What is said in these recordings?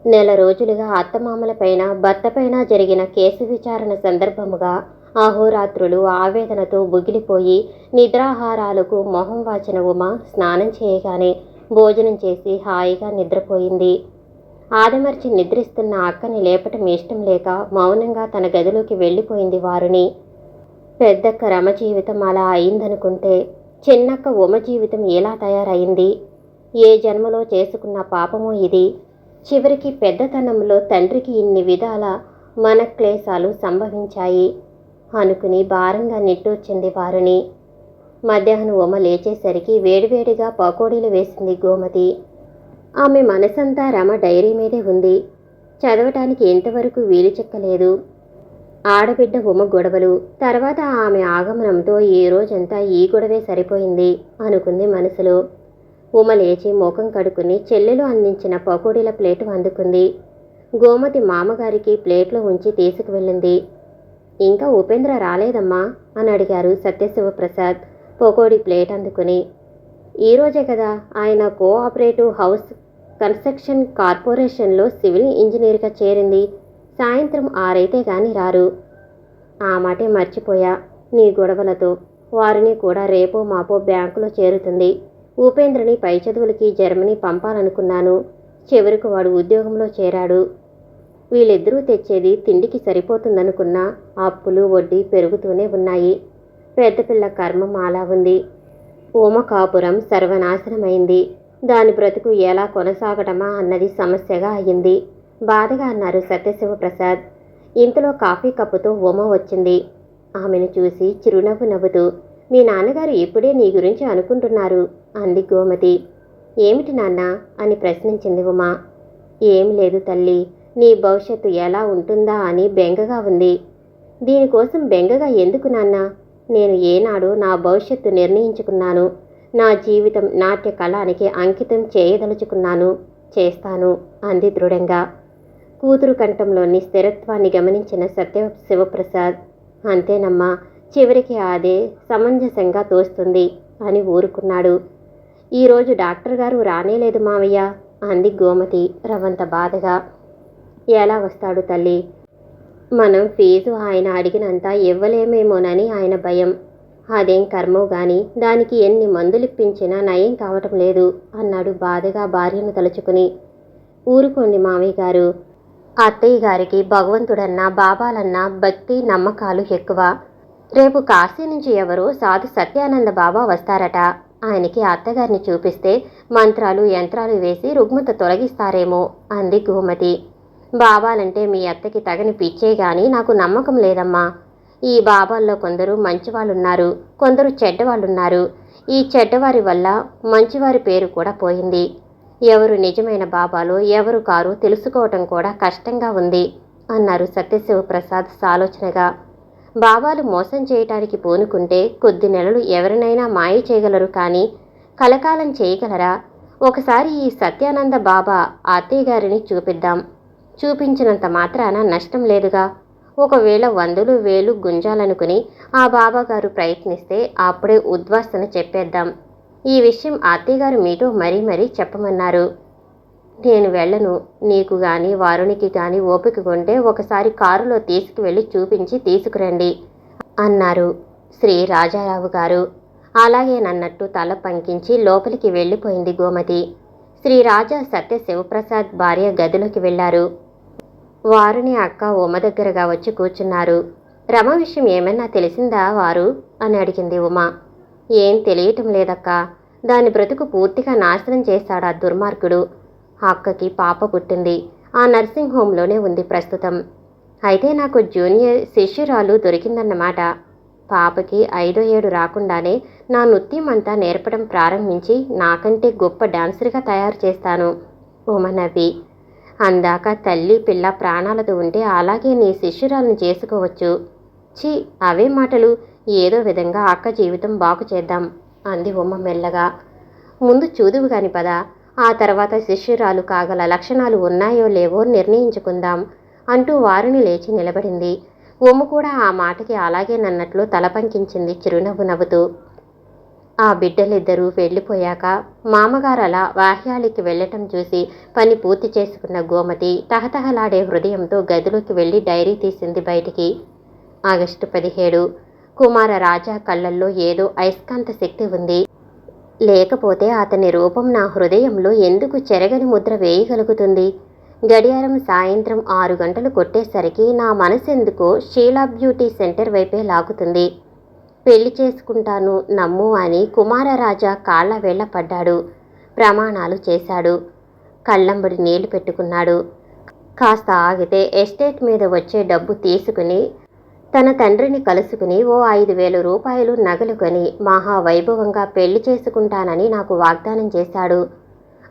నెల రోజులుగా అత్తమామలపైన భర్తపైన జరిగిన కేసు విచారణ సందర్భముగా అహోరాత్రులు ఆవేదనతో బుగిలిపోయి నిద్రాహారాలకు మొహం వాచిన ఉమ స్నానం చేయగానే భోజనం చేసి హాయిగా నిద్రపోయింది. ఆదమర్చి నిద్రిస్తున్న అక్కని లేపటం ఇష్టం లేక మౌనంగా తన గదిలోకి వెళ్ళిపోయింది వారుని. పెద్దక్క రమ జీవితం అలా అయిందనుకుంటే చిన్నక్క ఉమ జీవితం ఎలా తయారైంది? ఏ జన్మలో చేసుకున్న పాపమో ఇది. చివరికి పెద్దతనంలో తండ్రికి ఇన్ని విధాల మనక్లేశాలు సంభవించాయి అనుకుని భారంగా నిట్టూర్చింది వారుని. మధ్యాహ్నం ఉమ లేచేసరికి వేడివేడిగా పకోడీలు వేసింది గోమతి. ఆమె మనసంతా రమ డైరీ మీదే ఉంది. చదవటానికి ఇంతవరకు వీలు చిక్కలేదు. ఆడబిడ్డ ఉమ గొడవలు, తర్వాత ఆమె ఆగమనంతో ఈ రోజంతా ఈ గొడవే సరిపోయింది అనుకుంది మనసులో. ఉమ లేచి ముఖం కడుక్కుని చెల్లెలు అందించిన పకోడీల ప్లేటు అందుకుంది. గోమతి మామగారికి ప్లేట్లో ఉంచి తీసుకువెళ్ళింది. ఇంకా ఉపేంద్ర రాలేదమ్మా అని అడిగారు సత్యశివప్రసాద్ పకోడీ ప్లేట్ అందుకుని. ఈరోజే కదా ఆయన కోఆపరేటివ్ హౌస్ కన్స్ట్రక్షన్ కార్పొరేషన్లో సివిల్ ఇంజనీర్గా చేరింది. సాయంత్రం 6 అయితే గాని రారు. ఆ మాటే మర్చిపోయా. నీ గొడవలతో వారిని కూడా రేపో మాపో బ్యాంకులో చేరుతుంది. ఉపేంద్రని పై చదువులకి జర్మనీ పంపాలనుకున్నాను. చివరికి వాడు ఉద్యోగంలో చేరాడు. వీళ్ళిద్దరూ తెచ్చేది తిండికి సరిపోతుందనుకున్నా అప్పులు వడ్డీ పెరుగుతూనే ఉన్నాయి. పెద్దపిల్ల కర్మం అలా ఉంది. ఉమ కాపురం సర్వనాశనమైంది. దాని బ్రతుకు ఎలా కొనసాగటమా అన్నది సమస్యగా అయ్యింది. బాధగా అన్నారు సత్యశివప్రసాద్. ఇంతలో కాఫీ కప్పుతో ఉమ వచ్చింది. ఆమెను చూసి చిరునవ్వు నవ్వుతూ, మీ నాన్నగారు ఇప్పుడే నీ గురించి అనుకుంటున్నారు అంది గోమతి. ఏమిటి నాన్న అని ప్రశ్నించింది ఉమ. ఏం లేదు తల్లి, నీ భవిష్యత్తు ఎలా ఉంటుందా అని బెంగగా ఉంది. దీనికోసం బెంగగా ఎందుకు నాన్న? నేను ఏనాడు నా భవిష్యత్తు నిర్ణయించుకున్నాను. నా జీవితం నాట్య కళానికి అంకితం చేయదలుచుకున్నాను. చేస్తాను అంది దృఢంగా. కూతురు కంఠంలోని స్థిరత్వాన్ని గమనించిన శివప్రసాద్, అంతేనమ్మా, చివరికి అదే సమంజసంగా తోస్తుంది అని ఊరుకున్నాడు. ఈరోజు డాక్టర్ గారు రానేలేదు మావయ్య అంది గోమతి రవంత బాధగా. ఎలా వస్తాడు తల్లి? మనం ఫీజు ఆయన అడిగినంత ఇవ్వలేమేమోనని ఆయన భయం. అదేం కర్మో గాని దానికి ఎన్ని మందులిప్పించినా నయం కావటం లేదు అన్నాడు బాధగా భార్యను తలుచుకుని. ఊరుకోండి మావయ్య గారు. అత్తయ్య గారికి భగవంతుడన్నా బాబాలన్నా భక్తి నమ్మకాలు ఎక్కువ. రేపు కాశీ నుంచి ఎవరో సాధు సత్యానంద బాబా వస్తారట. ఆయనకి అత్తగారిని చూపిస్తే మంత్రాలు యంత్రాలు వేసి రుగ్మత తొలగిస్తారేమో అంది గోమతి. బాబాలంటే మీ అత్తకి తగని పిచ్చే గాని నాకు నమ్మకం లేదమ్మా. ఈ బాబాల్లో కొందరు మంచివాళ్ళున్నారు, కొందరు చెడ్డవాళ్ళున్నారు. ఈ చెడ్డవారి వల్ల మంచివారి పేరు కూడా పోయింది. ఎవరు నిజమైన బాబాలో ఎవరు కారో తెలుసుకోవటం కూడా కష్టంగా ఉంది అన్నారు సత్యశివప్రసాద్ సాలోచనగా. బాబాలు మోసం చేయటానికి పూనుకుంటే కొద్ది నెలలు ఎవరినైనా మాయ చేయగలరు కానీ కలకాలం చేయగలరా? ఒకసారి ఈ సత్యానంద బాబా అత్తయ్య గారిని చూపిద్దాం. చూపించినంత మాత్రాన నష్టం లేదుగా. ఒకవేళ 100,000 గుంజాలనుకుని ఆ బాబాగారు ప్రయత్నిస్తే అప్పుడే ఉద్వాసన చెప్పేద్దాం. ఈ విషయం అత్తయ్యగారు మీతో మరీ మరీ చెప్పమన్నారు. నేను వెళ్ళను. నీకు గాని వారునికి గాని ఓపిక కొంటే ఒకసారి కారులో తీసుకువెళ్ళి చూపించి తీసుకురండి అన్నారు శ్రీ రాజారావు గారు. అలాగేనన్నట్టు తల పంకించి లోపలికి వెళ్ళిపోయింది గోమతి. శ్రీ రాజా సత్యశివప్రసాద్ భార్య గదిలోకి వెళ్లారు. వారుని అక్క ఉమ దగ్గరగా వచ్చి కూర్చున్నారు. రమ విషయం ఏమన్నా తెలిసిందా వారు అని అడిగింది ఉమ. ఏం తెలియటం లేదక్క. దాని బ్రతుకు పూర్తిగా నాశనం చేశాడా దుర్మార్గుడు. అక్కకి పాప పుట్టింది. ఆ నర్సింగ్ హోంలోనే ఉంది ప్రస్తుతం. అయితే నాకు జూనియర్ శిష్యురాలు దొరికిందన్నమాట. పాపకి 5వ ఏడు రాకుండానే నా నృత్యమంతా నేర్పడం ప్రారంభించి నాకంటే గొప్ప డాన్సర్గా తయారు చేస్తాను ఉమ నవ్వి. అందాక తల్లి పిల్ల ప్రాణాలతో ఉంటే అలాగే నీ శిష్యురాలను చేసుకోవచ్చు. ఛీ, అవే మాటలు. ఏదో విధంగా అక్క జీవితం బాగు చేద్దాం అంది ఉమ మెల్లగా. ముందు చూదువు గాని పద, ఆ తర్వాత శిష్యురాలు కాగల లక్షణాలు ఉన్నాయో లేవో నిర్ణయించుకుందాం అంటూ వారిని లేచి నిలబడింది. ఉమ కూడా ఆ మాటకి అలాగేనన్నట్లు తల పంకించింది చిరునవ్వు నవ్వుతూ. ఆ బిడ్డలిద్దరూ వెళ్ళిపోయాక మామగారు అలా వాహ్యాలికి వెళ్ళటం చూసి పని పూర్తి చేసుకున్న గోమతి తహతహలాడే హృదయంతో గదిలోకి వెళ్ళి డైరీ తీసింది బయటికి. ఆగస్టు 17. కుమార రాజా కళ్ళల్లో ఏదో అయస్కాంత శక్తి ఉంది. లేకపోతే అతని రూపం నా హృదయంలో ఎందుకు చెరగని ముద్ర వేయగలుగుతుంది? గడియారం సాయంత్రం 6 గంటలు కొట్టేసరికి నా మనసెందుకో షీలా బ్యూటీ సెంటర్ వైపే లాగుతుంది. పెళ్లి చేసుకుంటాను నమ్ము అని కుమారరాజా కాళ్ల వేళ్ల పడ్డాడు. ప్రమాణాలు చేశాడు. కళ్ళంబడి నీళ్లు పెట్టుకున్నాడు. కాస్త ఆగితే ఎస్టేట్ మీద వచ్చే డబ్బు తీసుకుని తన తండ్రిని కలుసుకుని ఓ 5,000 రూపాయలు నగలు కొని మహావైభవంగా పెళ్లి చేసుకుంటానని నాకు వాగ్దానం చేశాడు.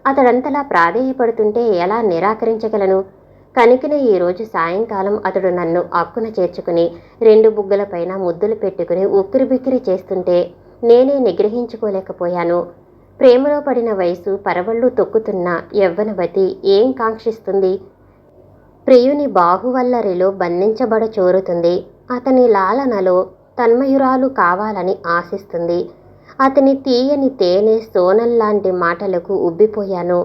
అతడంతలా ప్రాధేయపడుతుంటే ఎలా నిరాకరించగలను? కనుకనే ఈరోజు సాయంకాలం అతడు నన్ను అక్కున చేర్చుకుని 2 బుగ్గలపైన ముద్దులు పెట్టుకుని ఉక్కిరిబిక్కిరి చేస్తుంటే నేనే నిగ్రహించుకోలేకపోయాను. ప్రేమలో పడిన వయసు పరవళ్ళు తొక్కుతున్న యవ్వనవతి ఏం కాంక్షిస్తుంది? ప్రియుని బాహువల్లరిలో బంధించబడ చోరుతుంది. అతని లాలనలో తన్మయురాలు కావాలని ఆశిస్తుంది. అతని తీయని తేనె సోనల్లాంటి మాటలకు ఉబ్బిపోయాను.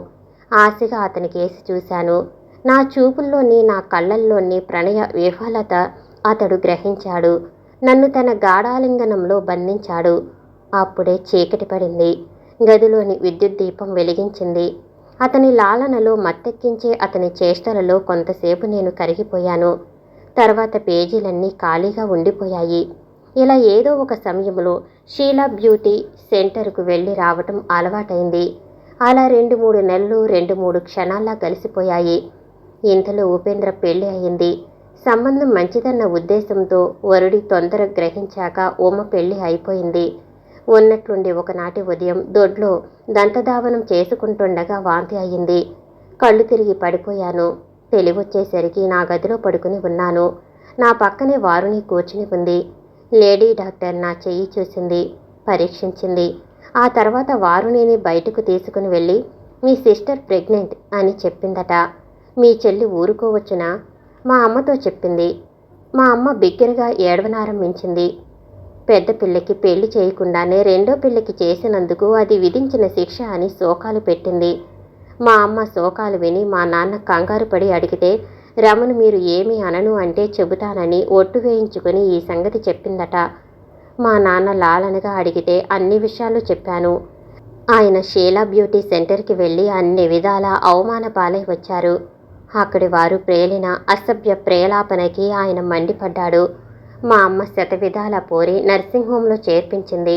ఆశగా అతని కేసి చూశాను. నా చూపుల్లోని నా కళ్ళల్లోని ప్రణయ విఫలత అతడు గ్రహించాడు. నన్ను తన గాఢాలింగనంలో బంధించాడు. అప్పుడే చీకటి పడింది. గదిలోని విద్యుత్ దీపం వెలిగించింది. అతని లాలనలో మత్తెక్కించే అతని చేష్టలలో కొంతసేపు నేను కరిగిపోయాను. తర్వాత పేజీలన్నీ ఖాళీగా ఉండిపోయాయి. ఇలా ఏదో ఒక సమయంలో షీలా బ్యూటీ సెంటర్కు వెళ్ళి రావటం అలవాటైంది. అలా 2-3 నెలలు 2-3 క్షణాల్లా కలిసిపోయాయి. ఇంతలో ఉపేంద్ర పెళ్లి అయింది. సంబంధం మంచిదన్న ఉద్దేశంతో వరుడి తొందర గ్రహించాక ఉమ పెళ్లి అయిపోయింది. ఉన్నట్లుండి ఒకనాటి ఉదయం దొడ్లో దంతధావనం చేసుకుంటుండగా వాంతి అయింది. కళ్ళు తిరిగి పడిపోయాను. తెలివొచ్చేసరికి నా గదిలో పడుకుని ఉన్నాను. నా పక్కనే వారుని కూర్చుని ఉంది. లేడీ డాక్టర్ నా చెయ్యి చూసింది, పరీక్షించింది. ఆ తర్వాత వారునిని బయటకు తీసుకుని వెళ్ళి మీ సిస్టర్ ప్రెగ్నెంట్ అని చెప్పిందట. మీ చెల్లి ఊరుకోవచ్చునా? మా అమ్మతో చెప్పింది. మా అమ్మ బిగ్గరగా ఏడవనారంభించింది. పెద్ద పిల్లకి పెళ్లి చేయకుండానే రెండో పిల్లకి చేసినందుకు అది విధించిన శిక్ష అని శోకాలు పెట్టింది. మా అమ్మ శోకాలు విని మా నాన్న కంగారు పడి అడిగితే రమను మీరు ఏమీ అనను అంటే చెబుతానని ఒట్టు వేయించుకుని ఈ సంగతి చెప్పిందట. మా నాన్న లాలనగా అడిగితే అన్ని విషయాలు చెప్పాను. ఆయన షీలా బ్యూటీ సెంటర్కి వెళ్ళి అన్ని విధాల అవమాన పాలై వచ్చారు. అక్కడి వారు ప్రేలిన అసభ్య ప్రేలాపనకి ఆయన మండిపడ్డాడు. మా అమ్మ శతవిధాల పోరి నర్సింగ్ హోంలో చేర్పించింది.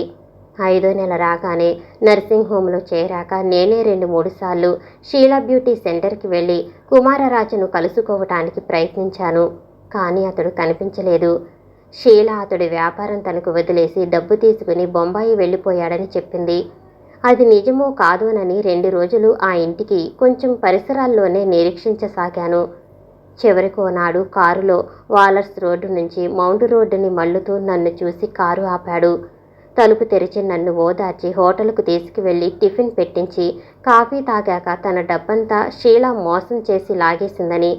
5వ నెల రాగానే నర్సింగ్ హోంలో చేరాక నేనే 2-3 సార్లు షీలా బ్యూటీ సెంటర్కి వెళ్ళి కుమారరాజును కలుసుకోవటానికి ప్రయత్నించాను. కానీ అతడు కనిపించలేదు. షీలా అతడి వ్యాపారం తనకు వదిలేసి డబ్బు తీసుకుని బొంబాయి వెళ్ళిపోయాడని చెప్పింది. అది నిజమో కాదోనని 2 రోజులు ఆ ఇంటికి కొంచెం పరిసరాల్లోనే నిరీక్షించసాగాను. చివరికో నాడు కారులో వాలర్స్ రోడ్డు నుంచి మౌంట్ రోడ్డుని మళ్ళుతూ నన్ను చూసి కారు ఆపాడు. తలుపు తెరిచి నన్ను ఓదార్చి హోటల్కు తీసుకువెళ్ళి టిఫిన్ పెట్టించి కాఫీ తాగాక తన డబ్బంతా షీలా మోసం చేసి లాగేసిందని,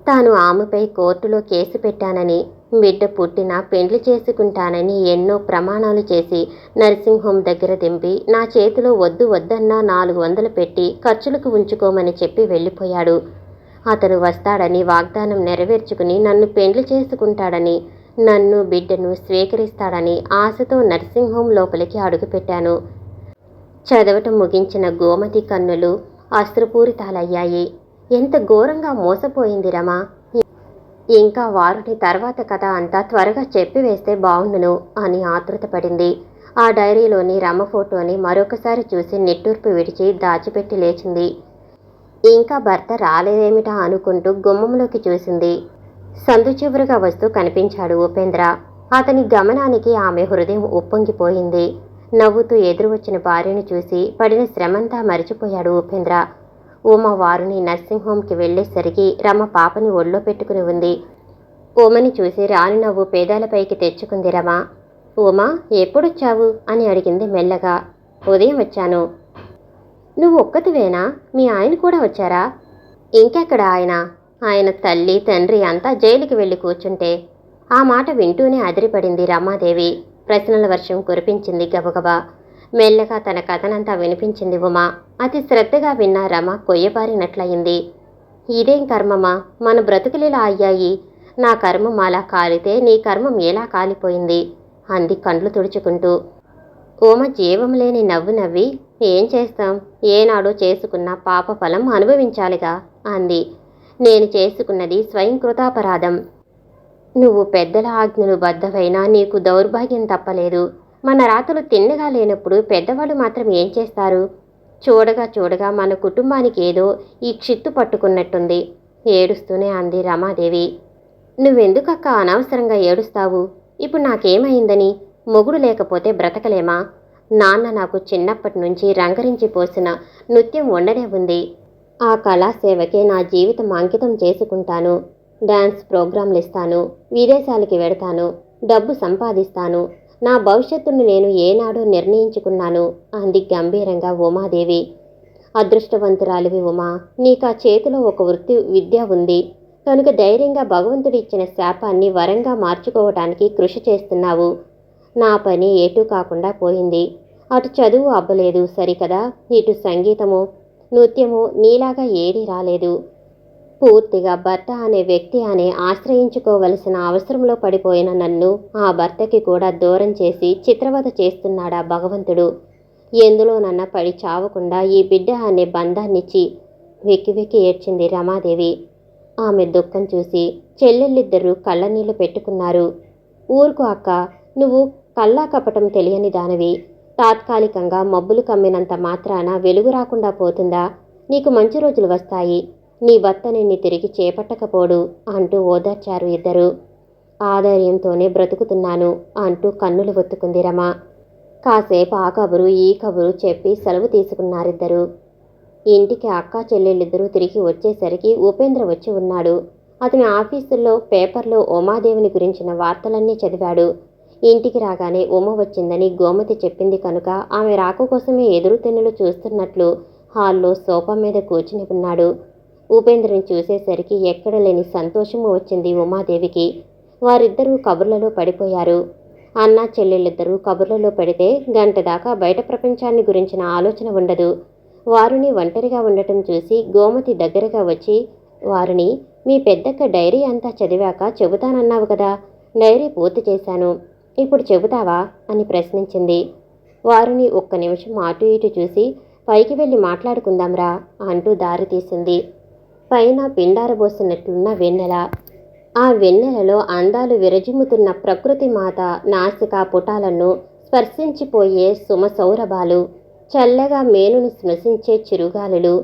తాను ఆమెపై కోర్టులో కేసు పెట్టానని, బిడ్డ పుట్టినా పెండ్లి చేసుకుంటానని ఎన్నో ప్రమాణాలు చేసి నర్సింగ్ హోం దగ్గర దింపి నా చేతిలో వద్దు వద్దన్నా 400 పెట్టి ఖర్చులకు ఉంచుకోమని చెప్పి వెళ్ళిపోయాడు. అతను వస్తాడని వాగ్దానం నెరవేర్చుకుని నన్ను పెండ్లి చేసుకుంటాడని, నన్ను బిడ్డను స్వీకరిస్తాడని ఆశతో నర్సింగ్ హోం లోపలికి అడుగుపెట్టాను. చదవటం ముగించిన గోమతి కన్నులు అశ్రుపూరితాలయ్యాయి. ఎంత ఘోరంగా మోసపోయింది రమా! ఇంకా వారుని తర్వాత కథ అంతా త్వరగా చెప్పివేస్తే బావుండును అని ఆతృతపడింది. ఆ డైరీలోని రమ ఫోటోని మరొకసారి చూసి నిట్టూర్పు విడిచి దాచిపెట్టి లేచింది. ఇంకా భర్త రాలేదేమిటా అనుకుంటూ గుమ్మంలోకి చూసింది. సందు చివరగా వస్తూ కనిపించాడు ఉపేంద్ర. అతని గమనానికి ఆమె హృదయం ఉప్పొంగిపోయింది. నవ్వుతూ ఎదురు వచ్చిన భార్యను చూసి పడిన శ్రమంతా మరిచిపోయాడు ఉపేంద్ర. ఉమ వారుని నర్సింగ్ హోంకి వెళ్ళేసరికి రమ పాపని ఒళ్ళో పెట్టుకుని ఉంది. ఉమని చూసి రాని నవ్వు పేదాలపైకి తెచ్చుకుంది రమ. ఉమా, ఎప్పుడొచ్చావు అని అడిగింది మెల్లగా. ఉదయం వచ్చాను. నువ్వు ఒక్కతివేనా? మీ ఆయన కూడా వచ్చారా? ఇంకెక్కడ ఆయన? ఆయన తల్లి తండ్రి అంతా జైలుకి వెళ్ళి కూర్చుంటే. ఆ మాట వింటూనే అదిరిపడింది రమాదేవి. ప్రశ్నల వర్షం కురిపించింది గబగబా. మెల్లగా తన కథనంతా వినిపించింది ఉమ. అతి శ్రద్ధగా విన్న రమ కొయ్యబారినట్లయింది. ఇదేం కర్మమా, మన బ్రతుకులిలా అయ్యాయి. నా కర్మం అలా కాలితే నీ కర్మం ఎలా కాలిపోయింది అంది కండ్లు తుడుచుకుంటూ. ఉమ జీవం లేని నవ్వు నవ్వి, ఏం చేస్తాం, ఏనాడో చేసుకున్న పాప ఫలం అనుభవించాలిగా అంది. నేను చేసుకున్నది స్వయం కృతాపరాధం. నువ్వు పెద్దల ఆజ్ఞలు బద్దవైనా నీకు దౌర్భాగ్యం తప్పలేదు. మన రాతలు తిన్నగా లేనప్పుడు పెద్దవాళ్ళు మాత్రం ఏం చేస్తారు? చూడగా చూడగా మన కుటుంబానికి ఏదో ఈ క్షిత్తు పట్టుకున్నట్టుంది ఏడుస్తూనే అంది రమాదేవి. నువ్వెందుకక్క అనవసరంగా ఏడుస్తావు? ఇప్పుడు నాకేమైందని? మొగుడు లేకపోతే బ్రతకలేమా? నాన్న నాకు చిన్నప్పటి నుంచి రంగరించి పోసిన నృత్యం ఉండనే ఉంది. ఆ కళాసేవకే నా జీవితం అంకితం చేసుకుంటాను. డాన్స్ ప్రోగ్రాంలు ఇస్తాను, విదేశాలకి వెడతాను, డబ్బు సంపాదిస్తాను. నా భవిష్యత్తును నేను ఏనాడో నిర్ణయించుకున్నాను అంది గంభీరంగా ఉమాదేవి. అదృష్టవంతురాలివి ఉమా, నీకా చేతిలో ఒక వృత్తి విద్య ఉంది కనుక ధైర్యంగా భగవంతుడిచ్చిన శాపాన్ని వరంగా మార్చుకోవటానికి కృషి చేస్తున్నావు. నా పని ఎటూ కాకుండా పోయింది. అటు చదువు అబ్బలేదు సరికదా, ఇటు సంగీతము నృత్యము నీలాగా ఏదీ రాలేదు. పూర్తిగా భర్త అనే వ్యక్తి అనే ఆశ్రయించుకోవలసిన అవసరంలో పడిపోయిన నన్ను ఆ భర్తకి కూడా దూరం చేసి చిత్రవద చేస్తున్నాడా భగవంతుడు? ఎందులోనన్నా పడి చావకుండా ఈ బిడ్డ అనే బంధాన్నిచ్చి వెక్కి వెక్కి ఏడ్చింది రమాదేవి. ఆమె దుఃఖం చూసి చెల్లెళ్ళిద్దరూ కళ్ళనీళ్లు పెట్టుకున్నారు. ఊరుకు అక్క, నువ్వు కళ్ళా కపటం తెలియని దానివి. తాత్కాలికంగా మబ్బులు కమ్మినంత మాత్రాన వెలుగు రాకుండా పోతుందా? నీకు మంచి రోజులు వస్తాయి. నీ భర్త నిన్ను తిరిగి చేపట్టకపోడు అంటూ ఓదార్చారు ఇద్దరు. ఆధైర్యంతోనే బ్రతుకుతున్నాను అంటూ కన్నులు ఒత్తుకుంది రమ. కాసేపు ఆ కబురు ఈ కబురు చెప్పి సెలవు తీసుకున్నారిద్దరు. ఇంటికి అక్కా చెల్లెళ్ళిద్దరూ తిరిగి వచ్చేసరికి ఉపేంద్ర వచ్చి ఉన్నాడు. అతని ఆఫీసుల్లో పేపర్లో ఉమాదేవిని గురించిన వార్తలన్నీ చదివాడు. ఇంటికి రాగానే ఉమ వచ్చిందని గోమతి చెప్పింది కనుక ఆమె రాక కోసమే ఎదురు తెన్నులు చూస్తున్నట్లు హాల్లో సోఫా మీద కూర్చుని ఉన్నాడు. ఉపేంద్రని చూసేసరికి ఎక్కడ లేని సంతోషము వచ్చింది ఉమాదేవికి. వారిద్దరూ కబుర్లలో పడిపోయారు. అన్నా చెల్లెళ్ళిద్దరూ కబుర్లలో పడితే గంట దాకా బయట ప్రపంచాన్ని గురించిన ఆలోచన ఉండదు. వారిని ఒంటరిగా ఉండటం చూసి గోమతి దగ్గరగా వచ్చి, వారిని మీ పెద్దక్క డైరీ అంతా చదివాక చెబుతానన్నావు కదా, డైరీ పూర్తి చేశాను, ఇప్పుడు చెబుతావా అని ప్రశ్నించింది. వారిని ఒక్క నిమిషం అటు ఇటు చూసి పైకి వెళ్ళి మాట్లాడుకుందాంరా అంటూ దారి తీసింది. పైన పిండారబోసినట్లున్న వెన్నెల, ఆ వెన్నెలలో అందాలు విరజిమ్ముతున్న ప్రకృతి మాత నాసికా పుటాలను స్పర్శించిపోయే సుమసౌరభాలు, చల్లగా మేనుని స్పృశించే చిరుగాలులు,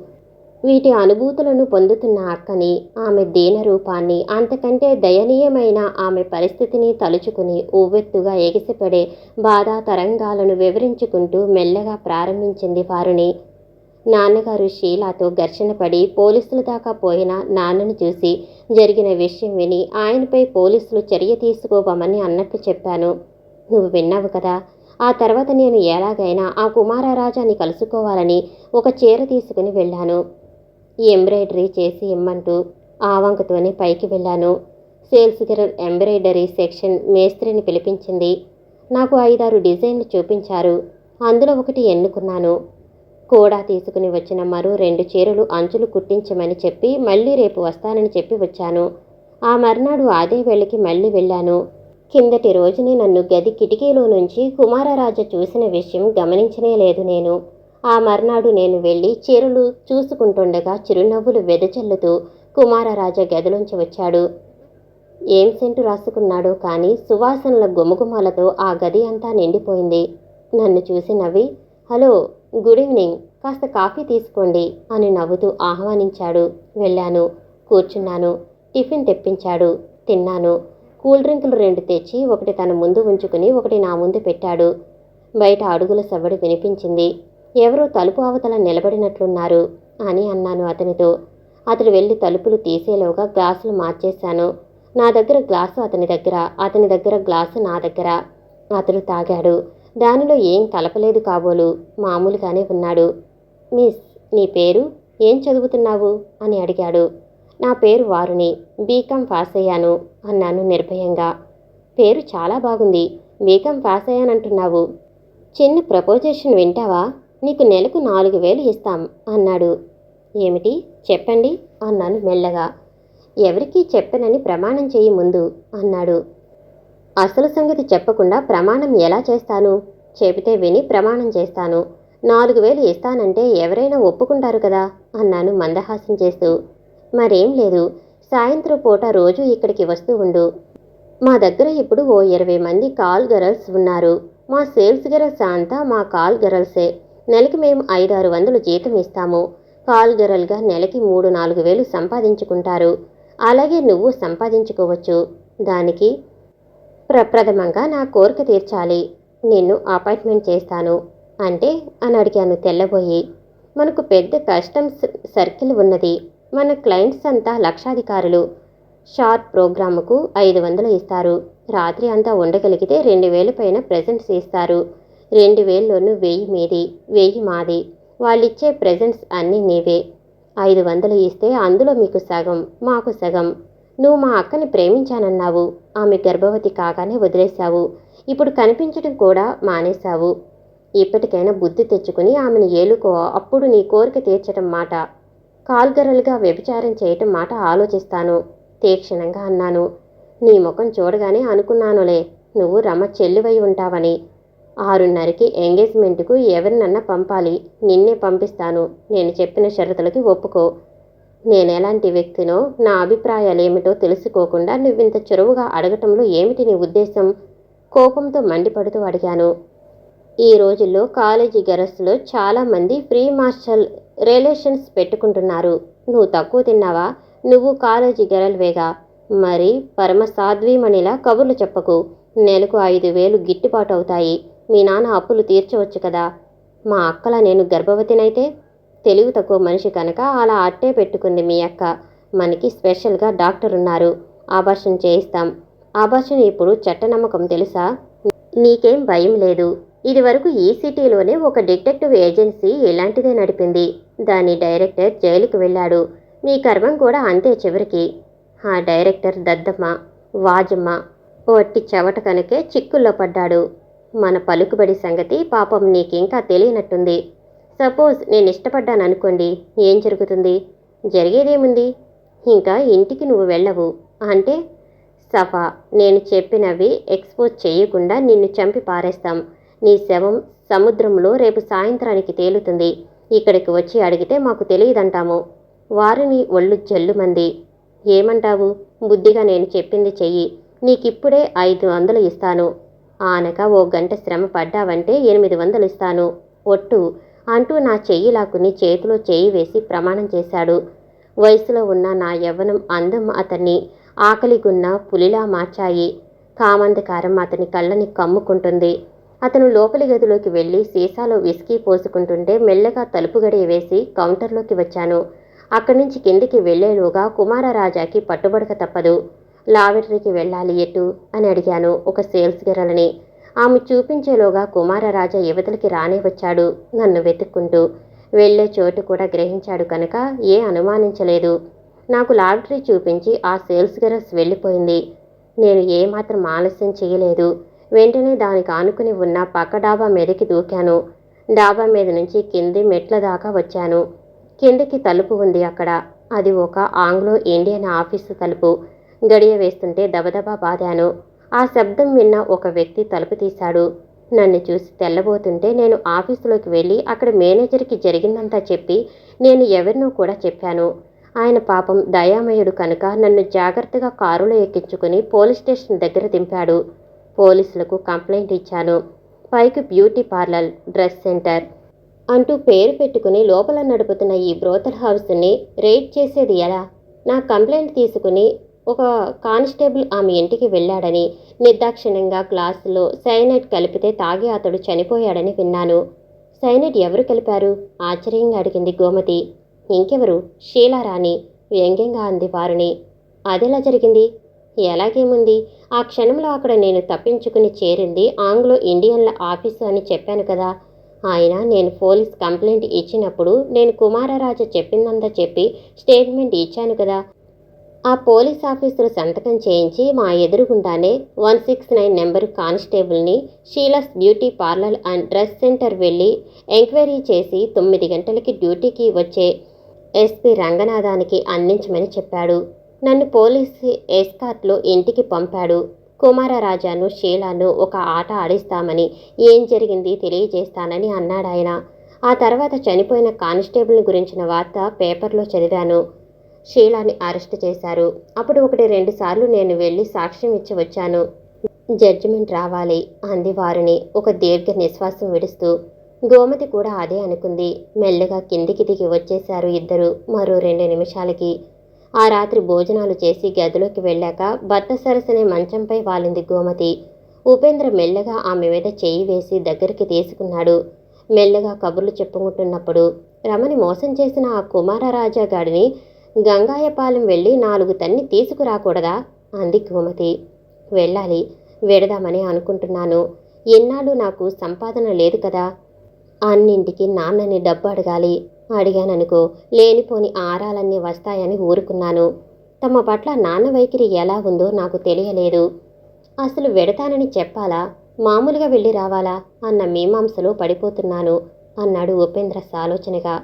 వీటి అనుభూతులను పొందుతున్న అక్కని, ఆమె దీన రూపాన్ని, అంతకంటే దయనీయమైన ఆమె పరిస్థితిని తలుచుకుని ఉవ్వెత్తుగా ఎగిసిపడే బాధా తరంగాలను వివరించుకుంటూ మెల్లగా ప్రారంభించింది వారిని. నాన్నగారు షీలాతో ఘర్షణ పడి పోలీసుల దాకా పోయిన నాన్నను చూసి జరిగిన విషయం విని ఆయనపై పోలీసులు చర్య తీసుకోవమని అన్నట్లు చెప్పాను. నువ్వు విన్నావు కదా. ఆ తర్వాత నేను ఎలాగైనా ఆ కుమారరాజాని కలుసుకోవాలని ఒక చీర తీసుకుని వెళ్ళాను. ఎంబ్రాయిడరీ చేసి ఇమ్మంటూ ఆ వంకతోనే పైకి వెళ్ళాను. సేల్స్ గర్ల్ ఎంబ్రాయిడరీ సెక్షన్ మేస్త్రిని పిలిపించింది. నాకు 5-6 డిజైన్లు చూపించారు. అందులో ఒకటి ఎన్నుకున్నాను. కూడా తీసుకుని వచ్చిన మరో 2 చీరలు అంచులు కుట్టించమని చెప్పి మళ్ళీ రేపు వస్తానని చెప్పి వచ్చాను. ఆ మర్నాడు అదే వేళకి మళ్ళీ వెళ్ళాను. కిందటి రోజునే నన్ను గది కిటికీలో నుంచి కుమారరాజ చూసిన విషయం గమనించనే లేదు నేను. ఆ మర్నాడు నేను వెళ్ళి చీరలు చూసుకుంటుండగా చిరునవ్వులు వెదజల్లుతూ కుమారరాజ గదిలోంచి వచ్చాడు. ఏం సెంటు రాసుకున్నాడో కానీ సువాసనల గుమగుమలతో ఆ గది అంతా నిండిపోయింది. నన్ను చూసి నవ్వి, హలో, గుడ్ ఈవినింగ్, కాస్త కాఫీ తీసుకోండి అని నవ్వుతూ ఆహ్వానించాడు. వెళ్ళాను, కూర్చున్నాను. టిఫిన్ తెప్పించాడు, తిన్నాను. కూల్ డ్రింకులు 2 తెచ్చి ఒకటి తన ముందు ఉంచుకుని ఒకటి నా ముందు పెట్టాడు. బయట అడుగుల సవ్వడి వినిపించింది. ఎవరో తలుపు అవతల నిలబడినట్లున్నారు అని అన్నాను అతనితో. అతడు వెళ్ళి తలుపులు తీసేలోగా గ్లాసులు మార్చేశాను. నా దగ్గర గ్లాసు అతని దగ్గర, అతని దగ్గర గ్లాసు నా దగ్గర. అతడు తాగాడు. దానిలో ఏం కలపలేదు కాబోలు, మామూలుగానే ఉన్నాడు. మిస్, నీ పేరు, ఏం చదువుతున్నావు అని అడిగాడు. నా పేరు వారుని, బీకాం పాస్ అయ్యాను అన్నాను నిర్భయంగా. పేరు చాలా బాగుంది, బీకాం పాస్ అయ్యానంటున్నావు. చిన్న ప్రపోజేషన్ వింటావా? నీకు నెలకు 4,000 ఇస్తాం అన్నాడు. ఏమిటి చెప్పండి అన్నాను మెల్లగా. ఎవరికీ చెప్పనని ప్రమాణం చెయ్యి ముందు అన్నాడు. అసలు సంగతి చెప్పకుండా ప్రమాణం ఎలా చేస్తాను? చెబితే విని ప్రమాణం చేస్తాను. 4,000 ఇస్తానంటే ఎవరైనా ఒప్పుకుంటారు కదా అన్నాను మందహాసం చేస్తూ. మరేం లేదు, సాయంత్రం పూట రోజూ ఇక్కడికి వస్తూ ఉండు. మా దగ్గర ఇప్పుడు ఓ 20 మంది కాల్ గర్ల్స్ ఉన్నారు. మా సేల్స్ గర్ల్స్ అంతా మా కాల్ గర్ల్సే. నెలకి మేము 500-600 జీతం ఇస్తాము. కాల్ గర్ల్గా నెలకి 3-4 వేలు సంపాదించుకుంటారు. అలాగే నువ్వు సంపాదించుకోవచ్చు. దానికి ప్రప్రథమంగా నా కోరిక తీర్చాలి. నిన్ను అపాయింట్మెంట్ చేస్తాను అంటే అని అడిగాను తెల్లబోయి. మనకు పెద్ద కస్టమ్స్ సర్కిల్ ఉన్నది. మన క్లయింట్స్ అంతా లక్షాధికారులు. షార్ట్ ప్రోగ్రాముకు 500 ఇస్తారు. రాత్రి అంతా ఉండగలిగితే 2,000 పైన ప్రెజెంట్స్ ఇస్తారు. 2,000లోనూ 1,000 మీది, 1,000 మాది. వాళ్ళిచ్చే ప్రెజెంట్స్ అన్నీ నీవే. 500 ఇస్తే అందులో మీకు సగం, మాకు సగం. నువ్వు మా అక్కని ప్రేమించానన్నావు. ఆమె గర్భవతి కాగానే వదిలేశావు. ఇప్పుడు కనిపించడం కూడా మానేశావు. ఇప్పటికైనా బుద్ధి తెచ్చుకుని ఆమెను ఏలుకో. అప్పుడు నీ కోరిక తీర్చటం మాట, కాల్గరలుగా వ్యభిచారం చేయటం మాట ఆలోచిస్తాను తీక్షణంగా అన్నాను. నీ ముఖం చూడగానే అనుకున్నానులే నువ్వు రమ చెల్లివై ఉంటావని. 6:30కి ఎంగేజ్మెంట్కు ఎవరినన్నా పంపాలి. నిన్నే పంపిస్తాను. నేను చెప్పిన షరతులకి ఒప్పుకో. నేనెలాంటి వ్యక్తినో, నా అభిప్రాయాలేమిటో తెలుసుకోకుండా నువ్వింత చొరవుగా అడగటంలో ఏమిటి నీ ఉద్దేశం? కోపంతో మండిపడుతూ అడిగాను. ఈ రోజుల్లో కాలేజీ గర్ల్స్లో చాలామంది ఫ్రీ మార్షల్ రిలేషన్స్ పెట్టుకుంటున్నారు. నువ్వు తక్కువ తిన్నావా? నువ్వు కాలేజీ గర్ల్వేగా. మరి పరమ సాధ్వీమణిలా కబుర్లు చెప్పకు. నెలకు 5,000 గిట్టుబాటు అవుతాయి. మీ నాన్న అప్పులు తీర్చవచ్చు కదా. మా అక్కలా నేను గర్భవతినైతే? తెలివి తక్కువ మనిషి కనుక అలా అట్టే పెట్టుకుంది మీ అక్క. మనకి స్పెషల్గా డాక్టర్ ఉన్నారు. ఆపరేషన్ చేయిస్తాం. ఆపరేషన్ ఇప్పుడు చట్టనమ్మకం తెలుసా? నీకేం భయం లేదు. ఇదివరకు ఈ సిటీలోనే ఒక డిటెక్టివ్ ఏజెన్సీ ఇలాంటిదే నడిపింది. దాని డైరెక్టర్ జైలుకు వెళ్ళాడు. మీ కర్మం కూడా అంతే చివరికి. ఆ డైరెక్టర్ దద్దమ్మ, వాజమ్మ వట్టి చెవట కనుకే చిక్కుల్లో పడ్డాడు. మన పలుకుబడి సంగతి పాపం నీకింకా తెలియనట్టుంది. సపోజ్ నేను ఇష్టపడ్డాననుకోండి, ఏం జరుగుతుంది? జరిగేదేముంది? ఇంకా ఇంటికి నువ్వు వెళ్ళవు. అంటే సఫా. నేను చెప్పినవి ఎక్స్పోజ్ చేయకుండా నిన్ను చంపి పారేస్తాం. నీ శవం సముద్రంలో రేపు సాయంత్రానికి తేలుతుంది. ఇక్కడికి వచ్చి అడిగితే మాకు తెలియదంటాము. వారిని ఒళ్ళు జల్లుమంది. ఏమంటావు? బుద్ధిగా నేను చెప్పింది చెయ్యి. నీకిప్పుడే 500 ఇస్తాను. ఆనక ఓ గంట శ్రమ పడ్డావంటే 800 ఇస్తాను. ఒట్టు అంటూ నా చెయ్యి లాక్కుని చేతిలో చెయ్యి వేసి ప్రమాణం చేశాడు. వయసులో ఉన్న నా యవ్వనం అందం అతన్ని ఆకలిగున్న పులిలా మార్చాయి. కామంధకారం అతని కళ్ళని కమ్ముకుంటుంది. అతను లోపలి గదిలోకి వెళ్ళి సీసాలో విస్కీ పోసుకుంటుంటే మెల్లగా తలుపు గడియ వేసి కౌంటర్లోకి వచ్చాను. అక్కడి నుంచి కిందికి వెళ్లేలోగా కుమారరాజాకి పట్టుబడక తప్పదు. లాబెటరీకి వెళ్ళాలి ఎటు అని అడిగాను ఒక సేల్స్ గర్ల్ని. ఆమె చూపించేలోగా కుమారరాజా యువతలకి రానే వచ్చాడు నన్ను వెతుక్కుంటూ. వెళ్లే చోటు కూడా గ్రహించాడు కనుక ఏ అనుమానించలేదు. నాకు లాబెటరీ చూపించి ఆ సేల్స్ గర్ల్స్ వెళ్ళిపోయింది. నేను ఏమాత్రం ఆలస్యం చేయలేదు. వెంటనే దానికి ఆనుకుని ఉన్న పక్క డాబా మీదకి దూకాను. డాబా మీద నుంచి కింది మెట్ల దాకా వచ్చాను. కిందికి తలుపు ఉంది అక్కడ. అది ఒక ఆంగ్లో ఇండియన్ ఆఫీసు తలుపు. గడియ వేస్తుంటే దబదబా బాదాను. ఆ శబ్దం విన్న ఒక వ్యక్తి తలుపు తీశాడు. నన్ను చూసి తెల్లబోతుంటే నేను ఆఫీసులోకి వెళ్ళి అక్కడ మేనేజర్కి జరిగిందంతా చెప్పి నేను ఎవరినో కూడా చెప్పాను. ఆయన పాపం దయామయుడు కనుక నన్ను జాగ్రత్తగా కారులో ఎక్కించుకుని పోలీస్ స్టేషన్ దగ్గర దింపాడు. పోలీసులకు కంప్లైంట్ ఇచ్చాను. పైకి బ్యూటీ పార్లర్, డ్రెస్ సెంటర్ అంటూ పేరు పెట్టుకుని లోపల నడుపుతున్న ఈ బ్రోతల్ హౌస్ని రెయిడ్ చేసేది ఎలా? నా కంప్లైంట్ తీసుకుని ఒక కానిస్టేబుల్ ఆమె ఇంటికి వెళ్ళాడని, నిర్దాక్షిణ్యంగా గ్లాసులో సైనైడ్ కలిపితే తాగి అతడు చనిపోయాడని విన్నాను. సైనైడ్ ఎవరు కలిపారు? ఆశ్చర్యంగా అడిగింది గోమతి. ఇంకెవరు? షీలారాణి వ్యంగ్యంగా అంది వారుని. అదెలా జరిగింది? ఎలాగేముంది? ఆ క్షణంలో అక్కడ నేను తప్పించుకుని చేరింది ఆంగ్లో ఇండియన్ల ఆఫీసు అని చెప్పాను కదా. ఆయన నేను పోలీస్ కంప్లైంట్ ఇచ్చినప్పుడు నేను కుమారరాజ చెప్పిందంతా చెప్పి స్టేట్మెంట్ ఇచ్చాను కదా. ఆ పోలీస్ ఆఫీసర్ సంతకం చేయించి మా ఎదురుగుండానే 169 నెంబరు కానిస్టేబుల్ని Sheela's beauty parlour and dress centre వెళ్ళి ఎంక్వైరీ చేసి 9 గంటలకి డ్యూటీకి వచ్చే ఎస్పీ రంగనాథానికి అందించమని చెప్పాడు. నన్ను పోలీసు ఎస్కార్ట్లో ఇంటికి పంపాడు. కుమారరాజాను షీలాను ఒక ఆట ఆడిస్తామని, ఏం జరిగింది తెలియజేస్తానని అన్నాడాయన. ఆ తర్వాత చనిపోయిన కానిస్టేబుల్ని గురించిన వార్త పేపర్లో చదివాను. షీలాని అరెస్ట్ చేశారు. అప్పుడు 1-2 సార్లు నేను వెళ్ళి సాక్ష్యం ఇచ్చి వచ్చాను. జడ్జిమెంట్ రావాలి అంది వారిని ఒక దీర్ఘ నిశ్వాసం విడుస్తూ. గోమతి కూడా అదే అనుకుంది. మెల్లగా కిందికి దిగి వచ్చేశారు ఇద్దరు మరో 2 నిమిషాలకి. ఆ రాత్రి భోజనాలు చేసి గదిలోకి వెళ్ళాక భర్త సరసనే మంచంపై వాలింది గోమతి. ఉపేంద్ర మెల్లగా ఆమె మీద చేయి వేసి దగ్గరికి తీసుకున్నాడు. మెల్లగా కబుర్లు చెప్పుకుంటున్నప్పుడు, రమని మోసం చేసిన ఆ కుమారరాజా గాడిని గంగాయపాలెం వెళ్ళి 4 తన్ని తీసుకురాకూడదా అంది గోమతి. వెళ్ళాలి, వెడదామని అనుకుంటున్నాను. ఎన్నాళ్ళు నాకు సంపాదన లేదు కదా. అన్నింటికి నాన్నని డబ్బు అడగాలి. అడిగాననుకో లేనిపోని ఆరాలన్నీ వస్తాయని ఊరుకున్నాను. తమ పట్ల నాన్న వైఖరి ఎలా ఉందో నాకు తెలియలేదు. అసలు వెడతానని చెప్పాలా, మామూలుగా వెళ్ళి రావాలా అన్న మీమాంసలో పడిపోతున్నాను అన్నాడు ఉపేంద్ర సాలోచనగా.